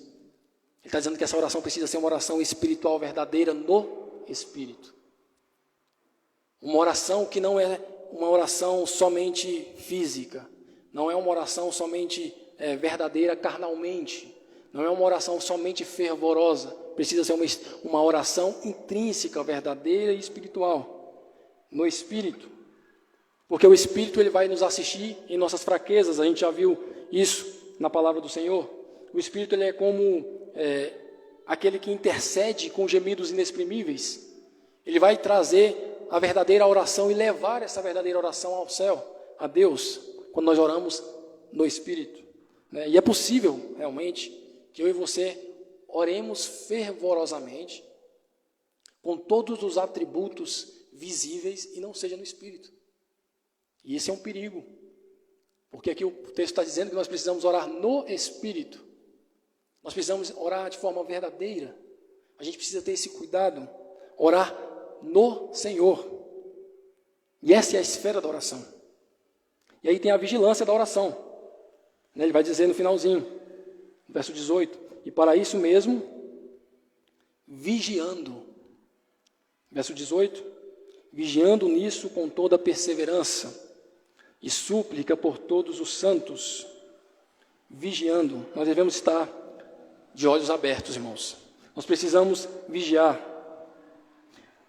Ele está dizendo que essa oração precisa ser uma oração espiritual verdadeira no Espírito. Uma oração que não é uma oração somente física, não é uma oração somente verdadeira carnalmente, não é uma oração somente fervorosa, precisa ser uma oração intrínseca, verdadeira e espiritual, no Espírito. Porque o Espírito ele vai nos assistir em nossas fraquezas, a gente já viu isso na palavra do Senhor. O Espírito ele é como aquele que intercede com gemidos inexprimíveis. Ele vai trazer a verdadeira oração e levar essa verdadeira oração ao céu, a Deus, quando nós oramos no Espírito. E é possível, realmente, que eu e você oremos fervorosamente, com todos os atributos visíveis, e não seja no Espírito. E esse é um perigo, porque aqui o texto está dizendo que nós precisamos orar no Espírito. Nós precisamos orar de forma verdadeira. a gente precisa ter esse cuidado, orar no Senhor. E essa é a esfera da oração. E aí tem a vigilância da oração. Ele vai dizer no finalzinho, verso 18, e para isso mesmo, vigiando. Verso 18, vigiando nisso com toda perseverança e súplica por todos os santos. Vigiando, nós devemos estar de olhos abertos, irmãos. Nós precisamos vigiar.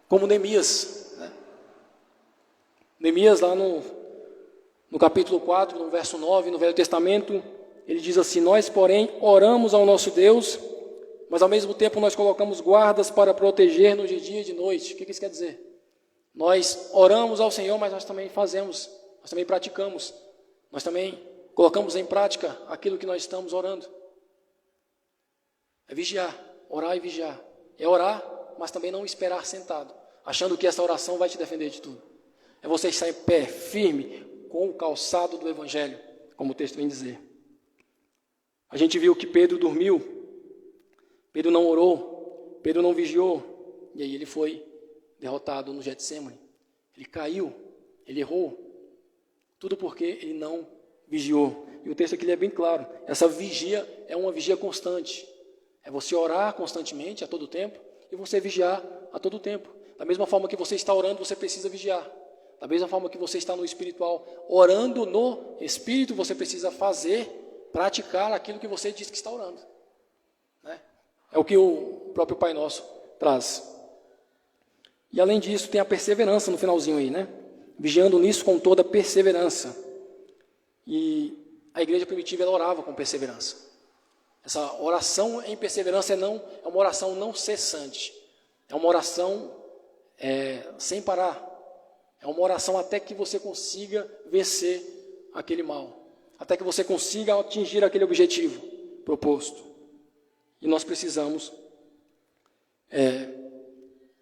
Como Neemias, né? Neemias lá no capítulo 4, no verso 9, no Velho Testamento, ele diz assim: nós, porém, oramos ao nosso Deus, mas ao mesmo tempo nós colocamos guardas para proteger-nos de dia e de noite. O que isso quer dizer? Nós oramos ao Senhor, mas nós também fazemos, nós também praticamos, nós também colocamos em prática aquilo que nós estamos orando. É vigiar, orar e vigiar. É orar, mas também não esperar sentado, achando que essa oração vai te defender de tudo. É você estar em pé, firme, com o calçado do Evangelho, como o texto vem dizer. A gente viu que Pedro dormiu, Pedro não orou, Pedro não vigiou, e aí ele foi derrotado no Getsêmani. Ele caiu, ele errou, tudo porque ele não vigiou. E o texto aqui é bem claro, essa vigia é uma vigia constante. É você orar constantemente, a todo tempo, e você vigiar a todo tempo. Da mesma forma que você está orando, você precisa vigiar. Da mesma forma que você está no espiritual, orando no Espírito, você precisa fazer, praticar aquilo que você diz que está orando. Né? É o que o próprio Pai Nosso traz. E além disso, tem a perseverança no finalzinho aí, né? Vigiando nisso com toda perseverança. E a igreja primitiva, ela orava com perseverança. Essa oração em perseverança é uma oração não cessante. É uma oração sem parar. É uma oração até que você consiga vencer aquele mal. Até que você consiga atingir aquele objetivo proposto. E nós precisamos,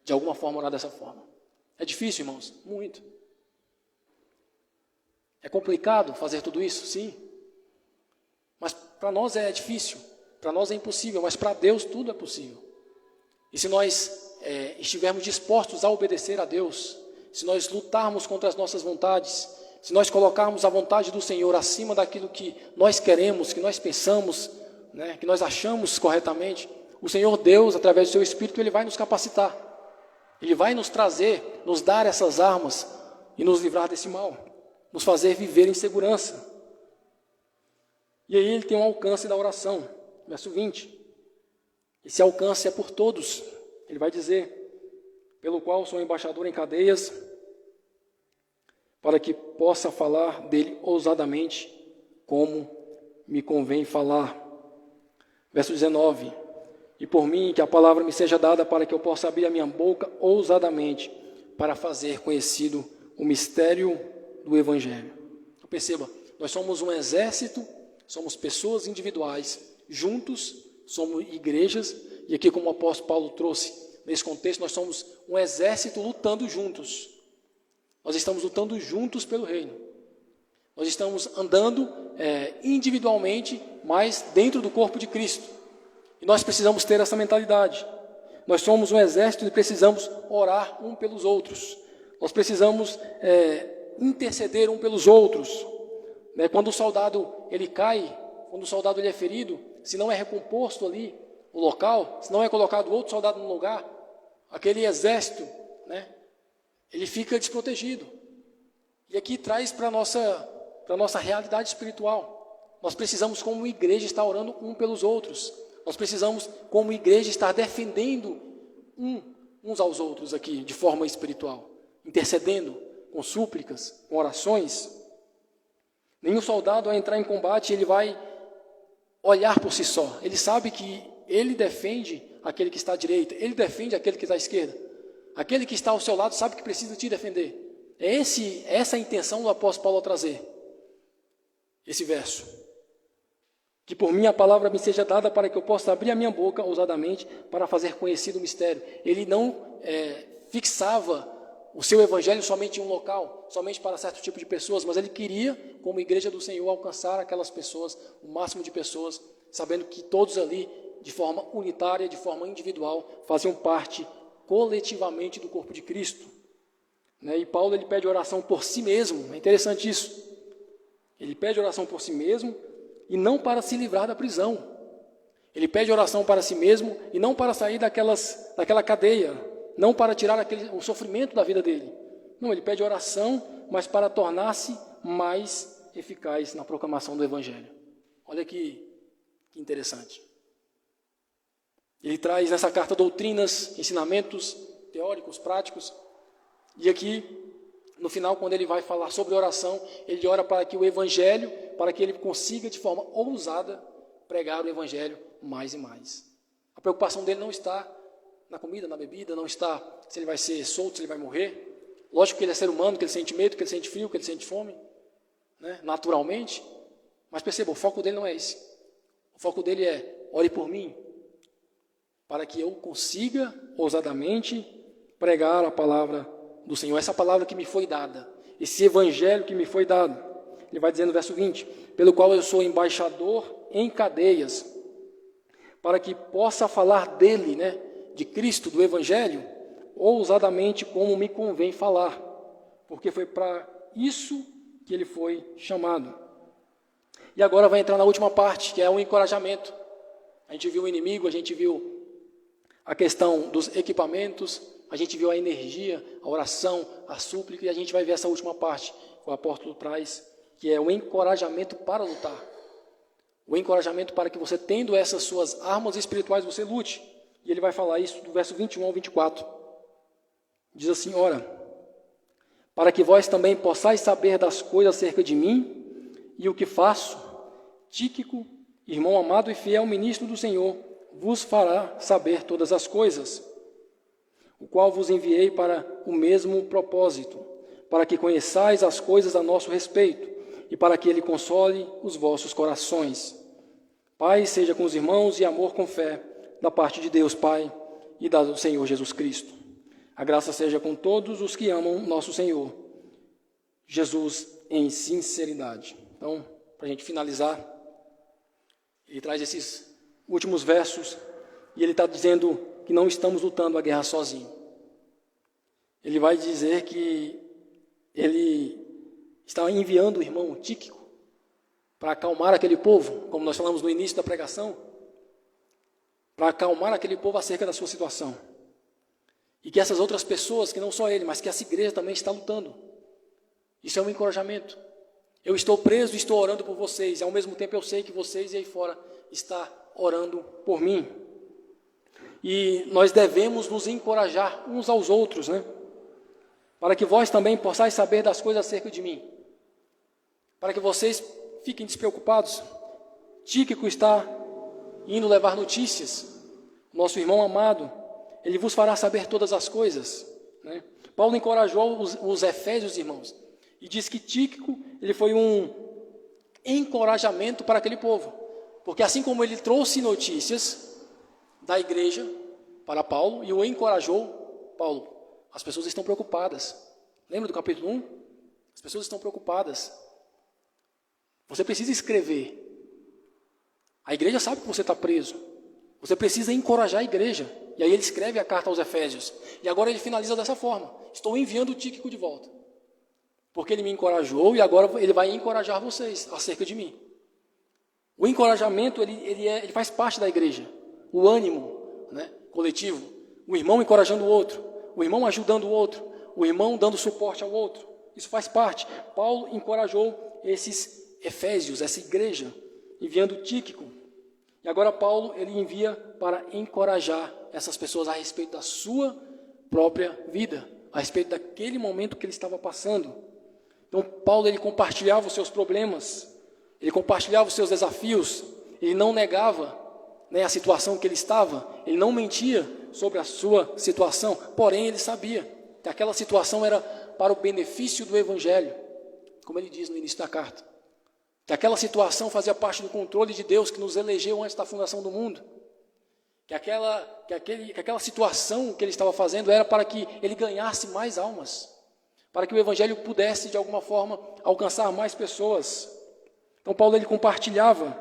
de alguma forma, orar dessa forma. É difícil, irmãos? Muito. É complicado fazer tudo isso? Sim. Mas para nós é difícil. Para nós é impossível. Mas para Deus tudo é possível. E se nós estivermos dispostos a obedecer a Deus, se nós lutarmos contra as nossas vontades, se nós colocarmos a vontade do Senhor acima daquilo que nós queremos, que nós pensamos, né, que nós achamos corretamente, o Senhor Deus, através do seu Espírito, Ele vai nos capacitar. Ele vai nos trazer, nos dar essas armas e nos livrar desse mal, nos fazer viver em segurança. E aí ele tem um alcance da oração, verso 20. Esse alcance é por todos. Ele vai dizer: pelo qual sou embaixador em cadeias, para que possa falar dele ousadamente, como me convém falar. Verso 19: e por mim que a palavra me seja dada para que eu possa abrir a minha boca ousadamente, para fazer conhecido o mistério do Evangelho. Então, perceba, nós somos um exército, somos pessoas individuais, juntos, somos igrejas, e aqui como o apóstolo Paulo trouxe, nesse contexto, nós somos um exército lutando juntos. Nós estamos lutando juntos pelo reino. Nós estamos andando individualmente, mas dentro do corpo de Cristo. E nós precisamos ter essa mentalidade. Nós somos um exército e precisamos orar um pelos outros. Nós precisamos interceder um pelos outros. Quando o soldado ele cai, quando o soldado ele é ferido, se não é recomposto ali o local, se não é colocado outro soldado no lugar, aquele exército, ele fica desprotegido. E aqui traz para a nossa realidade espiritual. Nós precisamos, como igreja, estar orando um pelos outros. Nós precisamos, como igreja, estar defendendo uns aos outros aqui, de forma espiritual. Intercedendo com súplicas, com orações. Nenhum soldado, ao entrar em combate, ele vai olhar por si só. Ele sabe que ele defende aquele que está à direita, ele defende aquele que está à esquerda. Aquele que está ao seu lado sabe que precisa te defender. Essa é a intenção do apóstolo Paulo ao trazer esse verso. Que por mim a palavra me seja dada para que eu possa abrir a minha boca ousadamente para fazer conhecido o mistério. Ele não fixava o seu evangelho somente em um local, somente para certo tipo de pessoas, mas ele queria, como igreja do Senhor, alcançar aquelas pessoas, o máximo de pessoas, sabendo que todos ali de forma unitária, de forma individual, faziam parte coletivamente do corpo de Cristo. E Paulo ele pede oração por si mesmo, é interessante isso. Ele pede oração por si mesmo e não para se livrar da prisão. Ele pede oração para si mesmo e não para sair daquela cadeia, não para tirar o sofrimento da vida dele. Não, ele pede oração, mas para tornar-se mais eficaz na proclamação do Evangelho. Olha que interessante. Ele traz nessa carta doutrinas, ensinamentos teóricos, práticos, e aqui, no final, quando ele vai falar sobre oração, ele ora para que o Evangelho, para que ele consiga de forma ousada pregar o Evangelho mais e mais. A preocupação dele não está na comida, na bebida, não está se ele vai ser solto, se ele vai morrer. Lógico que ele é ser humano, que ele sente medo, que ele sente frio, que ele sente fome, naturalmente. Mas perceba, o foco dele não é esse. O foco dele é, ore por mim, para que eu consiga ousadamente pregar a palavra do Senhor. Essa palavra que me foi dada, esse evangelho que me foi dado. Ele vai dizer no verso 20, pelo qual eu sou embaixador em cadeias, para que possa falar dele, de Cristo, do evangelho, ousadamente como me convém falar, porque foi para isso que ele foi chamado. E agora vai entrar na última parte, que é o encorajamento. A gente viu o inimigo, a gente viu a questão dos equipamentos, a gente viu a energia, a oração, a súplica, e a gente vai ver essa última parte que o apóstolo traz, que é o encorajamento para lutar. O encorajamento para que você, tendo essas suas armas espirituais, você lute. E ele vai falar isso do verso 21 ao 24. Diz assim, ora, para que vós também possais saber das coisas acerca de mim e o que faço, Tíquico, irmão amado e fiel ministro do Senhor, vos fará saber todas as coisas, o qual vos enviei para o mesmo propósito, para que conheçais as coisas a nosso respeito e para que ele console os vossos corações. Paz seja com os irmãos e amor com fé, da parte de Deus Pai e do Senhor Jesus Cristo. A graça seja com todos os que amam nosso Senhor Jesus em sinceridade. Então, para a gente finalizar, ele traz esses últimos versos e ele está dizendo que não estamos lutando a guerra sozinho. Ele vai dizer que ele está enviando o irmão Tíquico para acalmar aquele povo, como nós falamos no início da pregação, para acalmar aquele povo acerca da sua situação. E que essas outras pessoas, que não só ele, mas que essa igreja também está lutando. Isso é um encorajamento. Eu estou preso e estou orando por vocês, e ao mesmo tempo eu sei que vocês aí fora estão orando por mim. E nós devemos nos encorajar uns aos outros, para que vós também possais saber das coisas acerca de mim. Para que vocês fiquem despreocupados. Tíquico está indo levar notícias. Nosso irmão amado, ele vos fará saber todas as coisas. Paulo encorajou os efésios, irmãos, e diz que Tíquico, ele foi um encorajamento para aquele povo. Porque assim como ele trouxe notícias da igreja para Paulo e o encorajou, Paulo, as pessoas estão preocupadas. Lembra do capítulo 1? As pessoas estão preocupadas. Você precisa escrever. A igreja sabe que você está preso. Você precisa encorajar a igreja. E aí ele escreve a carta aos Efésios. E agora ele finaliza dessa forma. Estou enviando o Tíquico de volta. Porque ele me encorajou e agora ele vai encorajar vocês acerca de mim. O encorajamento, ele faz parte da igreja. O ânimo, coletivo. O irmão encorajando o outro. O irmão ajudando o outro. O irmão dando suporte ao outro. Isso faz parte. Paulo encorajou esses Efésios, essa igreja, enviando Tíquico. E agora Paulo, ele envia para encorajar essas pessoas a respeito da sua própria vida, a respeito daquele momento que ele estava passando. Então, Paulo, ele compartilhava os seus problemas, ele compartilhava os seus desafios, ele não negava a situação que ele estava, ele não mentia sobre a sua situação, porém ele sabia que aquela situação era para o benefício do Evangelho, como ele diz no início da carta, que aquela situação fazia parte do controle de Deus que nos elegeu antes da fundação do mundo, que aquela situação que ele estava fazendo era para que ele ganhasse mais almas, para que o Evangelho pudesse, de alguma forma, alcançar mais pessoas. Então, Paulo, ele compartilhava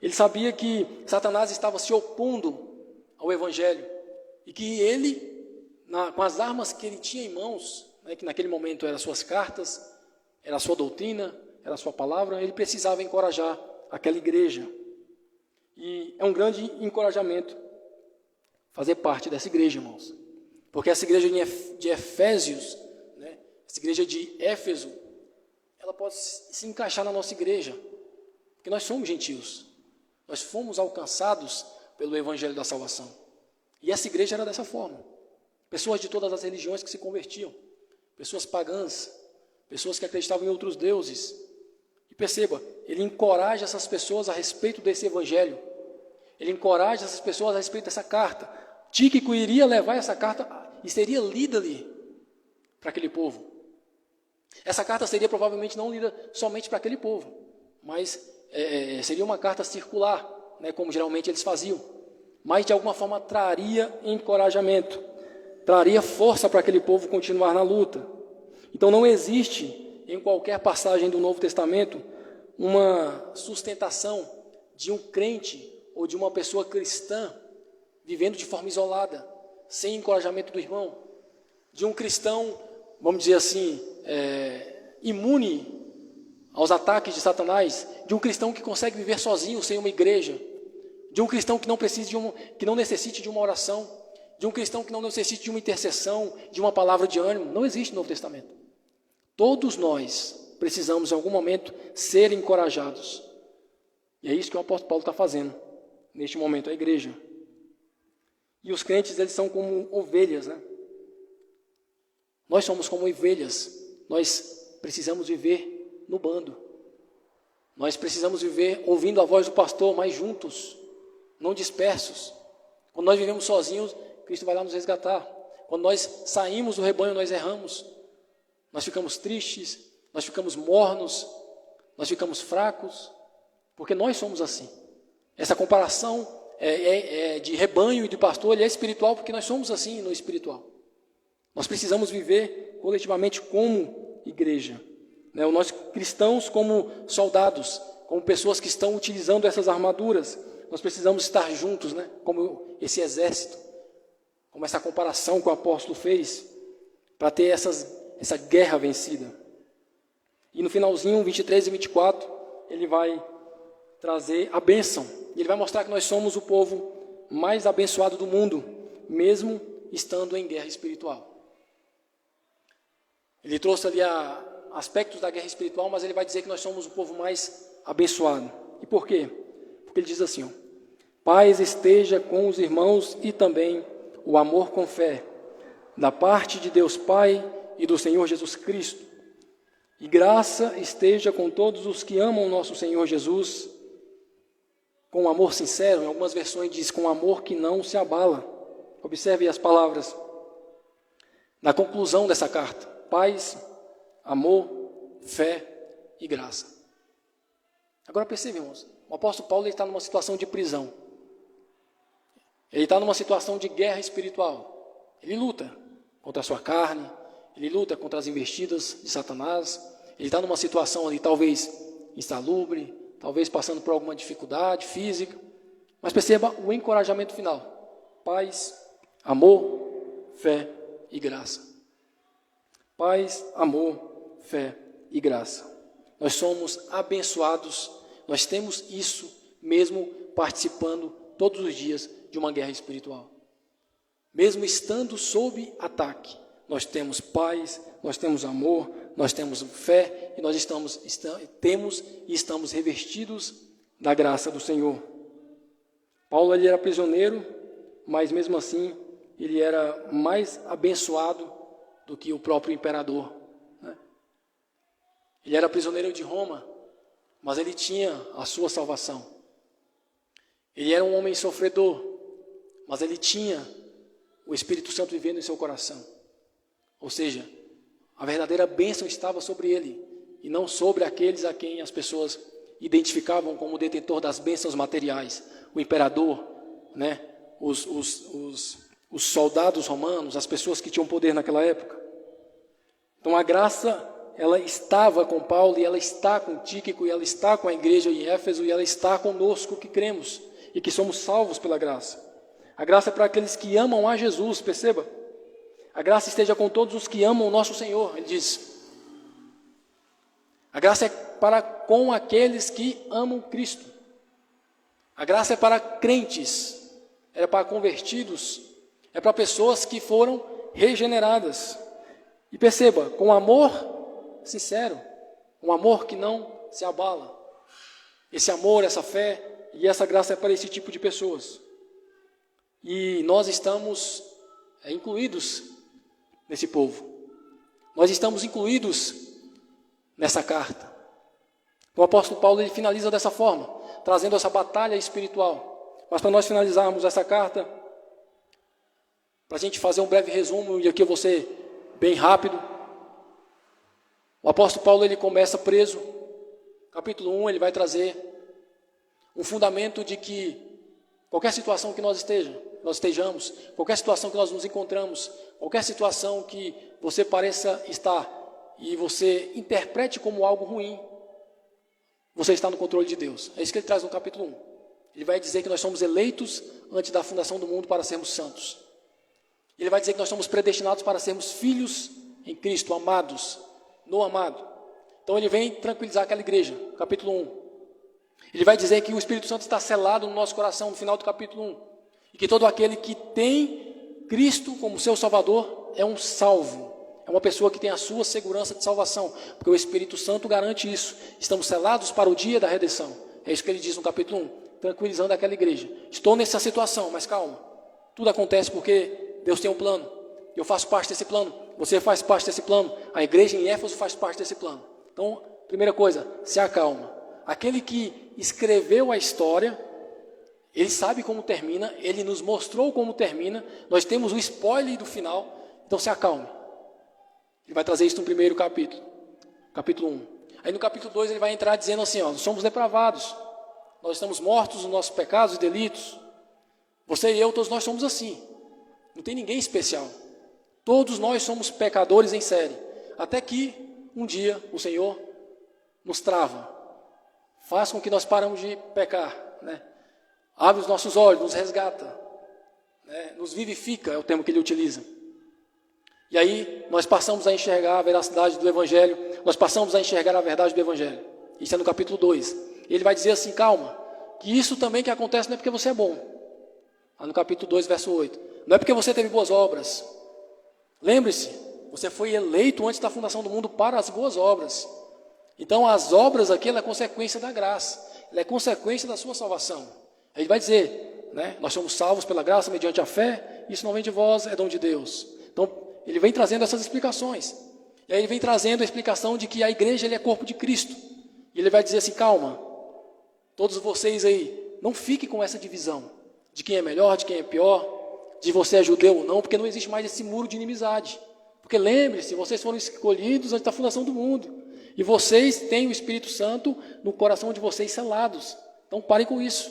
Ele sabia que Satanás estava se opondo ao Evangelho e que ele, com as armas que ele tinha em mãos, né, que naquele momento eram suas cartas, era a sua doutrina, era a sua palavra, ele precisava encorajar aquela igreja. E é um grande encorajamento fazer parte dessa igreja, irmãos. Porque essa igreja de Efésios, né, essa igreja de Éfeso, ela pode se encaixar na nossa igreja. Porque nós somos gentios. Nós fomos alcançados pelo Evangelho da Salvação. E essa igreja era dessa forma. Pessoas de todas as religiões que se convertiam. Pessoas pagãs. Pessoas que acreditavam em outros deuses. E perceba, ele encoraja essas pessoas a respeito desse Evangelho. Ele encoraja essas pessoas a respeito dessa carta. Tíquico iria levar essa carta e seria lida ali para aquele povo. Essa carta seria provavelmente não lida somente para aquele povo, mas seria uma carta circular, né, como geralmente eles faziam. Mas de alguma forma traria encorajamento, traria força para aquele povo continuar na luta. Então não existe em qualquer passagem do Novo Testamento uma sustentação de um crente ou de uma pessoa cristã vivendo de forma isolada, sem encorajamento do irmão, de um cristão, vamos dizer assim, imune aos ataques de Satanás, de um cristão que consegue viver sozinho, sem uma igreja, de um cristão que não necessite de uma oração, de um cristão que não necessite de uma intercessão, de uma palavra de ânimo. Não existe no Novo Testamento. Todos nós precisamos, em algum momento, ser encorajados. E é isso que o apóstolo Paulo está fazendo, neste momento, a igreja. E os crentes, eles são como ovelhas, né? Nós somos como ovelhas. Nós precisamos viver no bando. Nós precisamos viver ouvindo a voz do pastor, mas juntos, não dispersos. Quando nós vivemos sozinhos, Cristo vai lá nos resgatar. Quando nós saímos do rebanho, nós erramos. Nós ficamos tristes, nós ficamos mornos, nós ficamos fracos, porque nós somos assim. Essa comparação de rebanho e de pastor, ele é espiritual porque nós somos assim no espiritual. Nós precisamos viver coletivamente como igreja, né? Nós cristãos como soldados, como pessoas que estão utilizando essas armaduras, nós precisamos estar juntos, né? Como esse exército, como essa comparação que o apóstolo fez, para ter essa guerra vencida. E no finalzinho, 23 e 24, ele vai trazer a bênção. E ele vai mostrar que nós somos o povo mais abençoado do mundo, mesmo estando em guerra espiritual. Ele trouxe ali aspectos da guerra espiritual, mas ele vai dizer que nós somos o povo mais abençoado. E por quê? Porque ele diz assim, ó, paz esteja com os irmãos e também o amor com fé, da parte de Deus Pai e do Senhor Jesus Cristo. E graça esteja com todos os que amam o nosso Senhor Jesus, com amor sincero. Em algumas versões diz com amor que não se abala. Observe as palavras na conclusão dessa carta: paz, amor, fé e graça. Agora percebe, irmãos, o apóstolo Paulo está numa situação de prisão. Ele está numa situação de guerra espiritual. Ele luta contra a sua carne, ele luta contra as investidas de Satanás. Ele está numa situação ali talvez insalubre, talvez passando por alguma dificuldade física. Mas perceba o encorajamento final: paz, amor, fé e graça. Paz, amor, fé e graça. Nós somos abençoados, nós temos isso mesmo participando todos os dias de uma guerra espiritual. Mesmo estando sob ataque, nós temos paz, nós temos amor, nós temos fé e nós temos e estamos revestidos da graça do Senhor. Paulo, ele era prisioneiro, mas mesmo assim ele era mais abençoado do que o próprio imperador, né? Ele era prisioneiro de Roma, mas ele tinha a sua salvação. Ele era um homem sofredor, mas ele tinha o Espírito Santo vivendo em seu coração. Ou seja, a verdadeira bênção estava sobre ele, e não sobre aqueles a quem as pessoas identificavam como detentor das bênçãos materiais. O imperador, né? Os soldados romanos, as pessoas que tinham poder naquela época. Então a graça ela estava com Paulo, e ela está com Tíquico, e ela está com a igreja em Éfeso, e ela está conosco que cremos e que somos salvos pela graça. A graça é para aqueles que amam a Jesus, perceba. A graça esteja com todos os que amam o nosso Senhor, ele diz. A graça é para com aqueles que amam Cristo. A graça é para crentes, é para convertidos, é para pessoas que foram regeneradas. E perceba, com amor sincero, um amor que não se abala. Esse amor, essa fé e essa graça é para esse tipo de pessoas. E nós estamos incluídos nesse povo. Nós estamos incluídos nessa carta. O apóstolo Paulo ele finaliza dessa forma, trazendo essa batalha espiritual. Mas para nós finalizarmos essa carta, para a gente fazer um breve resumo, e aqui eu vou ser bem rápido. O apóstolo Paulo ele começa preso. Capítulo 1 ele vai trazer um fundamento de que qualquer situação que nós estejamos, qualquer situação que nós nos encontramos, qualquer situação que você pareça estar e você interprete como algo ruim, você está no controle de Deus. É isso que ele traz no capítulo 1. Ele vai dizer que nós somos eleitos antes da fundação do mundo para sermos santos. Ele vai dizer que nós somos predestinados para sermos filhos em Cristo, amados, no amado. Então ele vem tranquilizar aquela igreja, capítulo 1. Ele vai dizer que o Espírito Santo está selado no nosso coração no final do capítulo 1. E que todo aquele que tem Cristo como seu Salvador é um salvo. É uma pessoa que tem a sua segurança de salvação. Porque o Espírito Santo garante isso. Estamos selados para o dia da redenção. É isso que ele diz no capítulo 1. Tranquilizando aquela igreja. Estou nessa situação, mas calma. Tudo acontece porque Deus tem um plano. Eu faço parte desse plano. Você faz parte desse plano. A igreja em Éfeso faz parte desse plano. Então, primeira coisa, se acalma. Aquele que escreveu a história, ele sabe como termina, ele nos mostrou como termina, nós temos o spoiler do final, então se acalme. Ele vai trazer isso no primeiro capítulo, capítulo 1. Aí no capítulo 2 ele vai entrar dizendo assim, nós somos depravados, nós estamos mortos nos nossos pecados e delitos. Você e eu, todos nós somos assim, não tem ninguém especial. Todos nós somos pecadores em série, até que um dia o Senhor nos trava, faz com que nós paramos de pecar, né? Abre os nossos olhos, nos resgata, né? Nos vivifica, é o termo que ele utiliza. E aí nós passamos a enxergar a veracidade do Evangelho, nós passamos a enxergar a verdade do Evangelho. Isso é no capítulo 2. Ele vai dizer assim, calma, que isso também que acontece não é porque você é bom. Lá no capítulo 2, verso 8. Não é porque você teve boas obras. Lembre-se, você foi eleito antes da fundação do mundo para as boas obras. Então as obras aqui ela é consequência da graça, ela é consequência da sua salvação. Ele vai dizer, né, nós somos salvos pela graça mediante a fé, isso não vem de vós, é dom de Deus. Então ele vem trazendo essas explicações. E aí ele vem trazendo a explicação de que a igreja ele é corpo de Cristo. E ele vai dizer assim, calma, todos vocês aí, não fiquem com essa divisão de quem é melhor, de quem é pior, de você é judeu ou não, porque não existe mais esse muro de inimizade. Porque lembre-se, vocês foram escolhidos antes da fundação do mundo. E vocês têm o Espírito Santo no coração de vocês selados. Então parem com isso.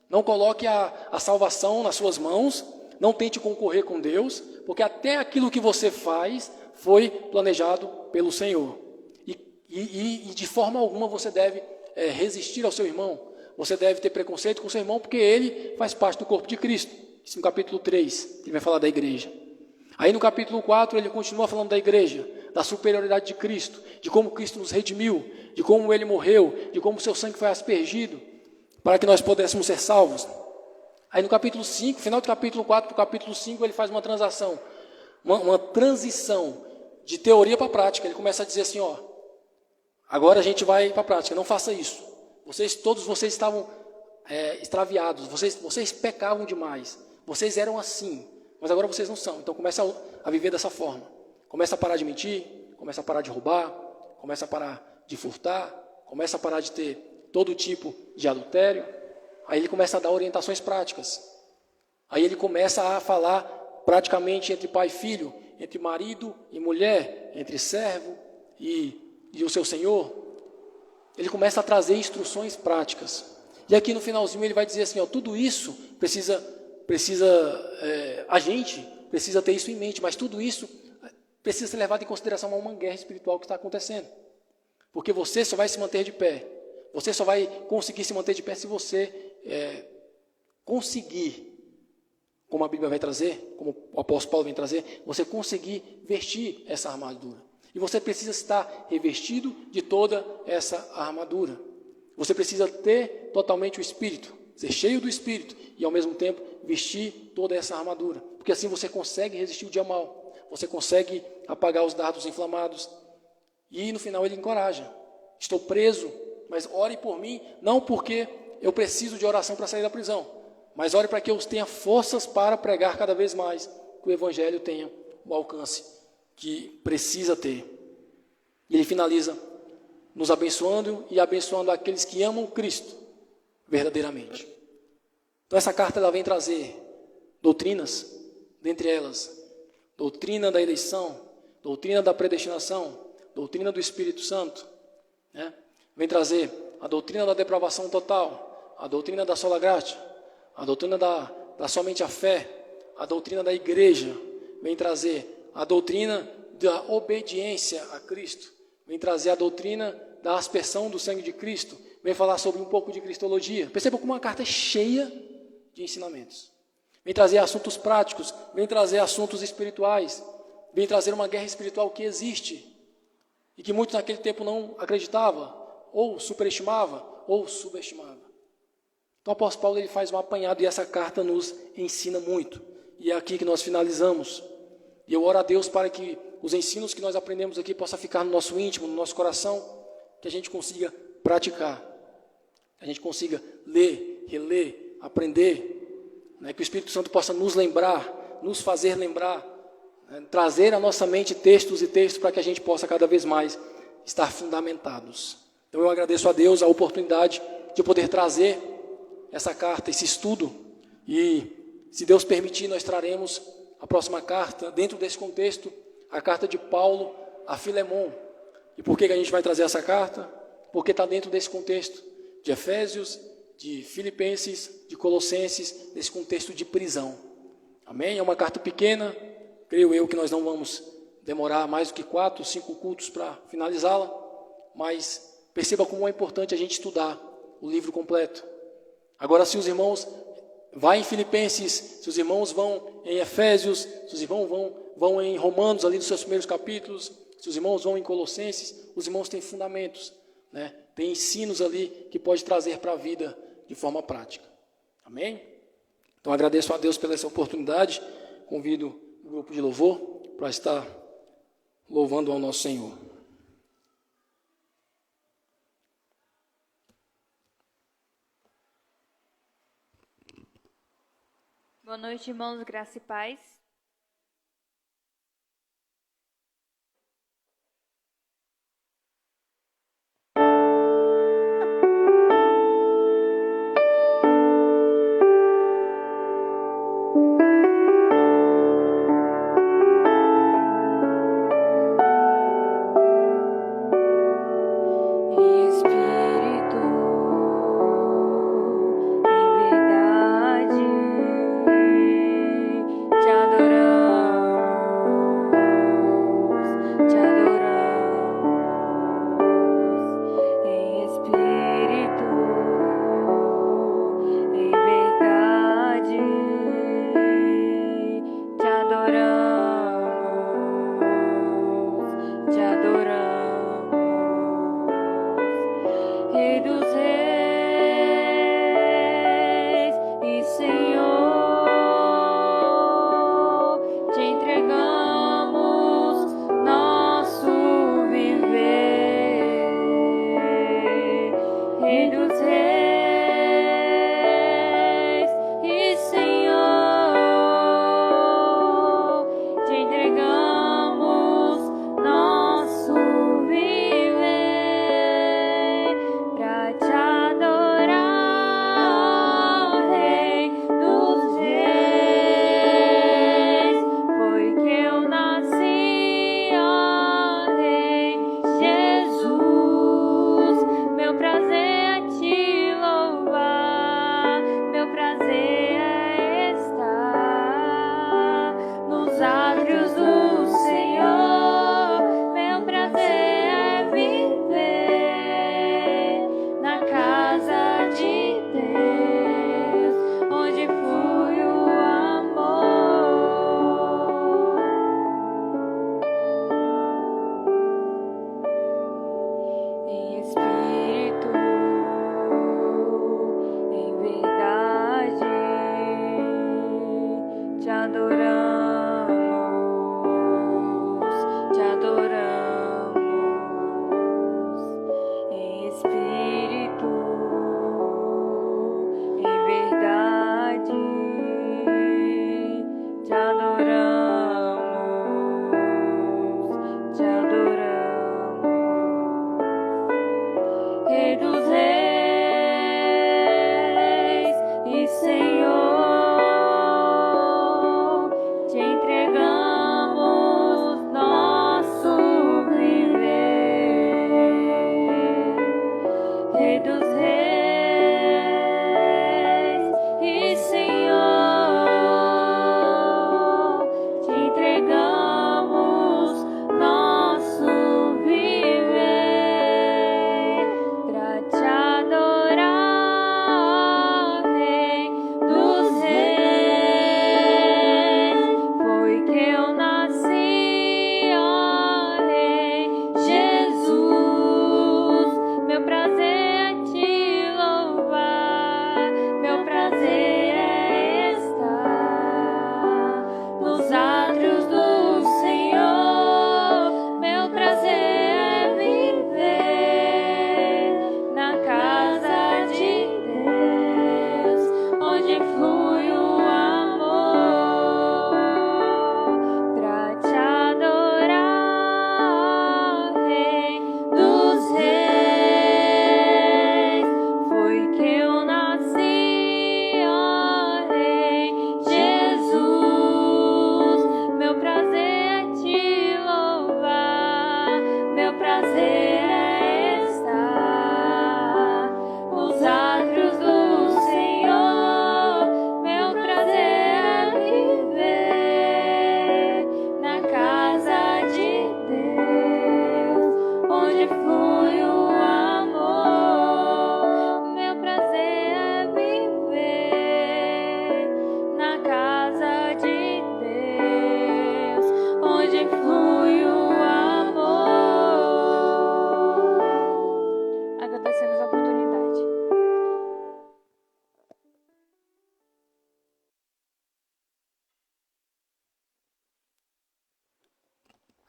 Não coloque a salvação nas suas mãos. Não tente concorrer com Deus. Porque até aquilo que você faz foi planejado pelo Senhor. E de forma alguma você deve resistir ao seu irmão. Você deve ter preconceito com o seu irmão porque ele faz parte do corpo de Cristo. Isso no capítulo 3, ele vai falar da igreja. Aí no capítulo 4 ele continua falando da igreja, da superioridade de Cristo, de como Cristo nos redimiu, de como ele morreu, de como seu sangue foi aspergido, para que nós pudéssemos ser salvos. Aí no capítulo 5, final do capítulo 4 para o capítulo 5, ele faz uma transição de teoria para a prática. Ele começa a dizer assim, agora a gente vai para a prática, não faça isso. Todos vocês estavam extraviados, vocês pecavam demais, vocês eram assim, mas agora vocês não são. Então começa a viver dessa forma. Começa a parar de mentir, começa a parar de roubar, começa a parar de furtar, começa a parar de ter todo tipo de adultério. Aí ele começa a dar orientações práticas. Aí ele começa a falar praticamente entre pai e filho, entre marido e mulher, entre servo e o seu senhor. Ele começa a trazer instruções práticas. E aqui no finalzinho ele vai dizer assim, tudo isso a gente precisa ter isso em mente, mas tudo isso precisa ser levado em consideração a uma guerra espiritual que está acontecendo. Porque você só vai se manter de pé. Você só vai conseguir se manter de pé se você conseguir, como a Bíblia vai trazer, como o apóstolo Paulo vem trazer, você conseguir vestir essa armadura. E você precisa estar revestido de toda essa armadura. Você precisa ter totalmente o Espírito, ser cheio do Espírito e ao mesmo tempo vestir toda essa armadura. Porque assim você consegue resistir o dia mal, você consegue apagar os dardos inflamados. E no final ele encoraja: estou preso, mas ore por mim, não porque eu preciso de oração para sair da prisão, mas ore para que eu tenha forças para pregar cada vez mais, que o Evangelho tenha o alcance que precisa ter. Ele finaliza nos abençoando e abençoando aqueles que amam Cristo verdadeiramente. Então essa carta ela vem trazer doutrinas, dentre elas, doutrina da eleição, doutrina da predestinação, doutrina do Espírito Santo, né? Vem trazer a doutrina da depravação total, a doutrina da sola gratia, a doutrina da somente a fé, a doutrina da igreja, vem trazer a doutrina da obediência a Cristo, vem trazer a doutrina da aspersão do sangue de Cristo, vem falar sobre um pouco de cristologia. Perceba como uma carta é cheia de ensinamentos. Vem trazer assuntos práticos, vem trazer assuntos espirituais, vem trazer uma guerra espiritual que existe e que muitos naquele tempo não acreditavam, ou superestimava, ou subestimava. Então o apóstolo Paulo ele faz um apanhado e essa carta nos ensina muito. E é aqui que nós finalizamos. E eu oro a Deus para que os ensinos que nós aprendemos aqui possam ficar no nosso íntimo, no nosso coração, que a gente consiga praticar, que a gente consiga ler, reler, aprender, né? Que o Espírito Santo possa nos lembrar, nos fazer lembrar, né? Trazer à nossa mente textos e textos para que a gente possa cada vez mais estar fundamentados. Então eu agradeço a Deus a oportunidade de poder trazer essa carta, esse estudo, e se Deus permitir nós traremos a próxima carta, dentro desse contexto, a carta de Paulo a Filemon. E por que a gente vai trazer essa carta? Porque está dentro desse contexto de Efésios, de Filipenses, de Colossenses, desse contexto de prisão. Amém? É uma carta pequena, creio eu que nós não vamos demorar mais do que 4, 5 cultos para finalizá-la, mas perceba como é importante a gente estudar o livro completo. Agora, se os irmãos vão em Filipenses, se os irmãos vão em Efésios, se os irmãos vão em Romanos, ali nos seus primeiros capítulos, se os irmãos vão em Colossenses, os irmãos têm fundamentos, né? Tem ensinos ali que pode trazer para a vida de forma prática. Amém? Então agradeço a Deus pela essa oportunidade, convido o grupo de louvor para estar louvando ao nosso Senhor. Boa noite, irmãos, graça e paz. Te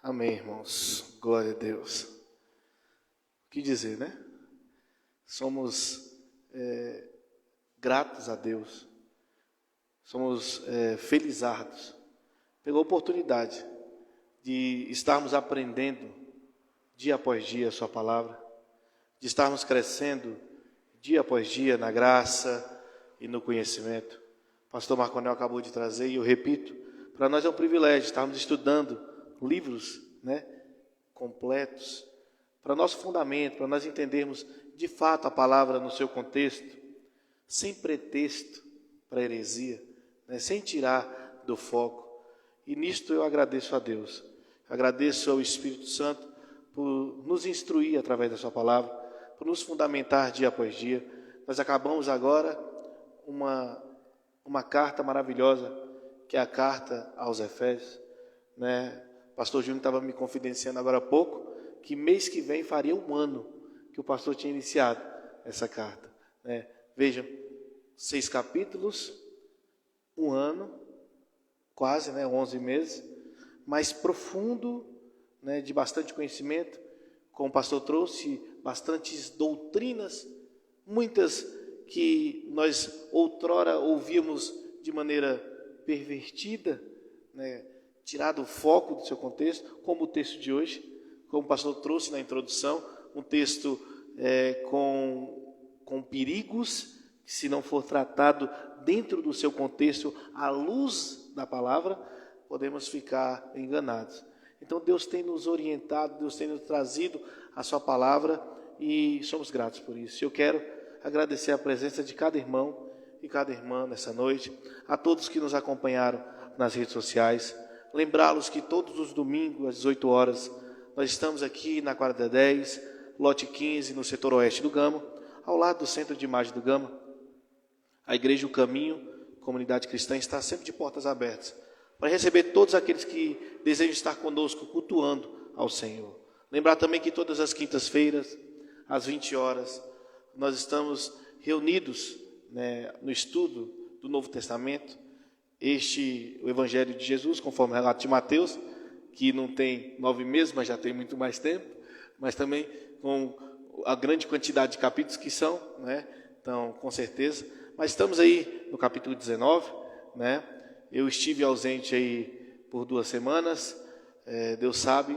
Amém, irmãos. Glória a Deus. O que dizer, né? Somos gratos a Deus. Somos felizardos pela oportunidade de estarmos aprendendo dia após dia a sua palavra, de estarmos crescendo dia após dia na graça e no conhecimento. O pastor Marconel acabou de trazer, e eu repito, para nós é um privilégio estarmos estudando livros, né, completos, para nosso fundamento, para nós entendermos de fato a palavra no seu contexto, sem pretexto para heresia, né, sem tirar do foco. E nisto eu agradeço a Deus, agradeço ao Espírito Santo por nos instruir através da sua palavra, por nos fundamentar dia após dia. Nós acabamos agora uma carta maravilhosa, que é a carta aos Efésios, né? O pastor Júnior estava me confidenciando agora há pouco, que mês que vem faria 1 ano que o pastor tinha iniciado essa carta, né? Vejam, 6 capítulos, 1 ano, quase, né, 11 meses, mais profundo, né, de bastante conhecimento, como o pastor trouxe, bastantes doutrinas, muitas que nós outrora ouvíamos de maneira pervertida, né, tirado o foco do seu contexto, como o texto de hoje, como o pastor trouxe na introdução, um texto com perigos, que se não for tratado dentro do seu contexto, à luz da palavra, podemos ficar enganados. Então Deus tem nos orientado, Deus tem nos trazido a sua palavra, e somos gratos por isso. Eu quero agradecer a presença de cada irmão e cada irmã nessa noite, a todos que nos acompanharam nas redes sociais, lembrá-los que todos os domingos às 18 horas nós estamos aqui na quadra 10, lote 15, no setor oeste do Gama, ao lado do centro de imagem do Gama. A Igreja O Caminho, comunidade cristã, está sempre de portas abertas para receber todos aqueles que desejam estar conosco cultuando ao Senhor. Lembrar também que todas as quintas-feiras, às 20 horas, nós estamos reunidos, né, no estudo do Novo Testamento, o Evangelho de Jesus, conforme o relato de Mateus, que não tem 9 meses, mas já tem muito mais tempo, mas também com a grande quantidade de capítulos que são, né? Então, com certeza. Mas estamos aí no capítulo 19, né? Eu estive ausente aí por 2 semanas, Deus sabe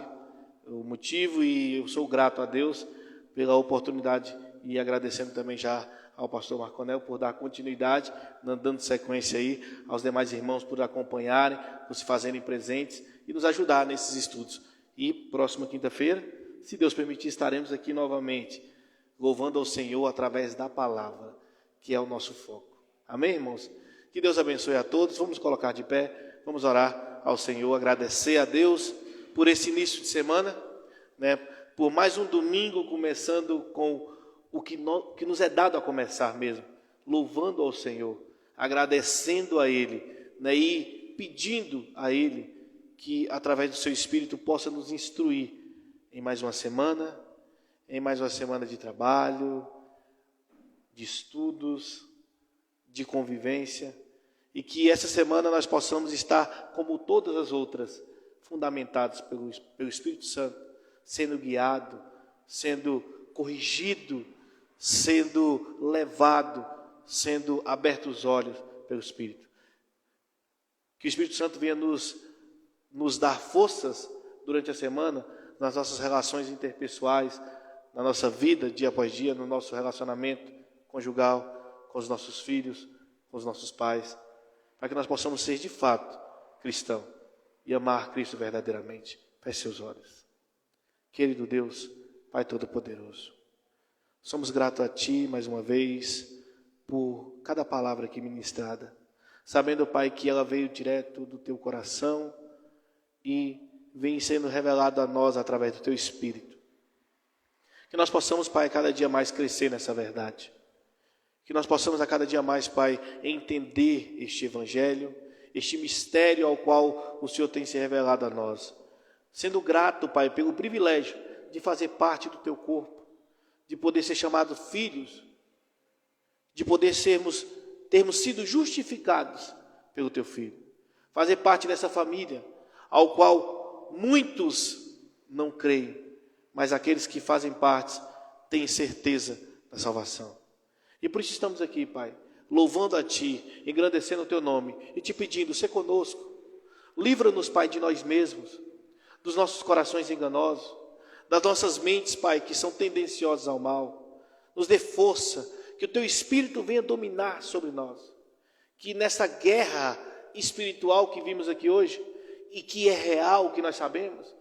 o motivo, e eu sou grato a Deus pela oportunidade, e agradecendo também já ao pastor Marconel por dar continuidade, dando sequência aí aos demais irmãos por acompanharem, por se fazerem presentes e nos ajudar nesses estudos. E próxima quinta-feira, se Deus permitir, estaremos aqui novamente, louvando ao Senhor através da palavra, que é o nosso foco. Amém, irmãos? Que Deus abençoe a todos. Vamos colocar de pé, vamos orar ao Senhor, agradecer a Deus por esse início de semana, né? Por mais um domingo, começando com o que nos é dado a começar mesmo, louvando ao Senhor, agradecendo a Ele, né? E pedindo a Ele que, através do seu Espírito, possa nos instruir em mais uma semana de trabalho, de estudos, de convivência, e que essa semana nós possamos estar, como todas as outras, fundamentados pelo Espírito Santo, sendo guiado, sendo corrigido, sendo levado, sendo aberto os olhos pelo Espírito. Que o Espírito Santo venha nos dar forças durante a semana, nas nossas relações interpessoais, na nossa vida, dia após dia, no nosso relacionamento conjugal, com os nossos filhos, com os nossos pais, para que nós possamos ser de fato cristão e amar Cristo verdadeiramente. Feche seus olhos. Querido Deus, Pai Todo-Poderoso, somos gratos a Ti mais uma vez por cada palavra aqui ministrada, sabendo, Pai, que ela veio direto do Teu coração e vem sendo revelado a nós através do Teu Espírito. Que nós possamos, Pai, cada dia mais crescer nessa verdade. Que nós possamos a cada dia mais, Pai, entender este Evangelho, este mistério ao qual o Senhor tem se revelado a nós. Sendo grato, Pai, pelo privilégio de fazer parte do Teu corpo, de poder ser chamados filhos, de poder termos sido justificados pelo Teu Filho. Fazer parte dessa família, ao qual muitos não creem, mas aqueles que fazem parte têm certeza da salvação. E por isso estamos aqui, Pai, louvando a Ti, engrandecendo o Teu nome e Te pedindo, sê conosco. Livra-nos, Pai, de nós mesmos, dos nossos corações enganosos, das nossas mentes, Pai, que são tendenciosas ao mal. Nos dê força, que o Teu Espírito venha dominar sobre nós. Que nessa guerra espiritual que vimos aqui hoje, e que é real, que nós sabemos,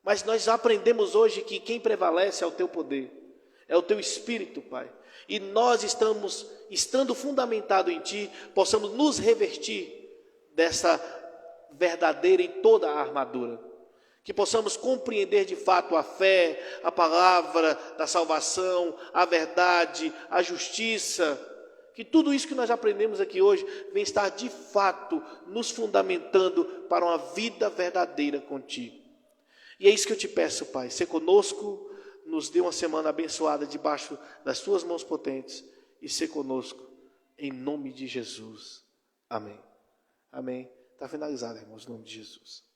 mas nós aprendemos hoje que quem prevalece é o Teu poder, é o Teu Espírito, Pai. E nós estando fundamentado em Ti, possamos nos revestir dessa verdadeira e toda a armadura. Que possamos compreender de fato a fé, a palavra da salvação, a verdade, a justiça. Que tudo isso que nós aprendemos aqui hoje vem estar de fato nos fundamentando para uma vida verdadeira contigo. E é isso que eu te peço, Pai. Ser conosco, nos dê uma semana abençoada debaixo das Tuas mãos potentes. E ser conosco, em nome de Jesus. Amém. Amém. Está finalizado, irmãos, em nome de Jesus.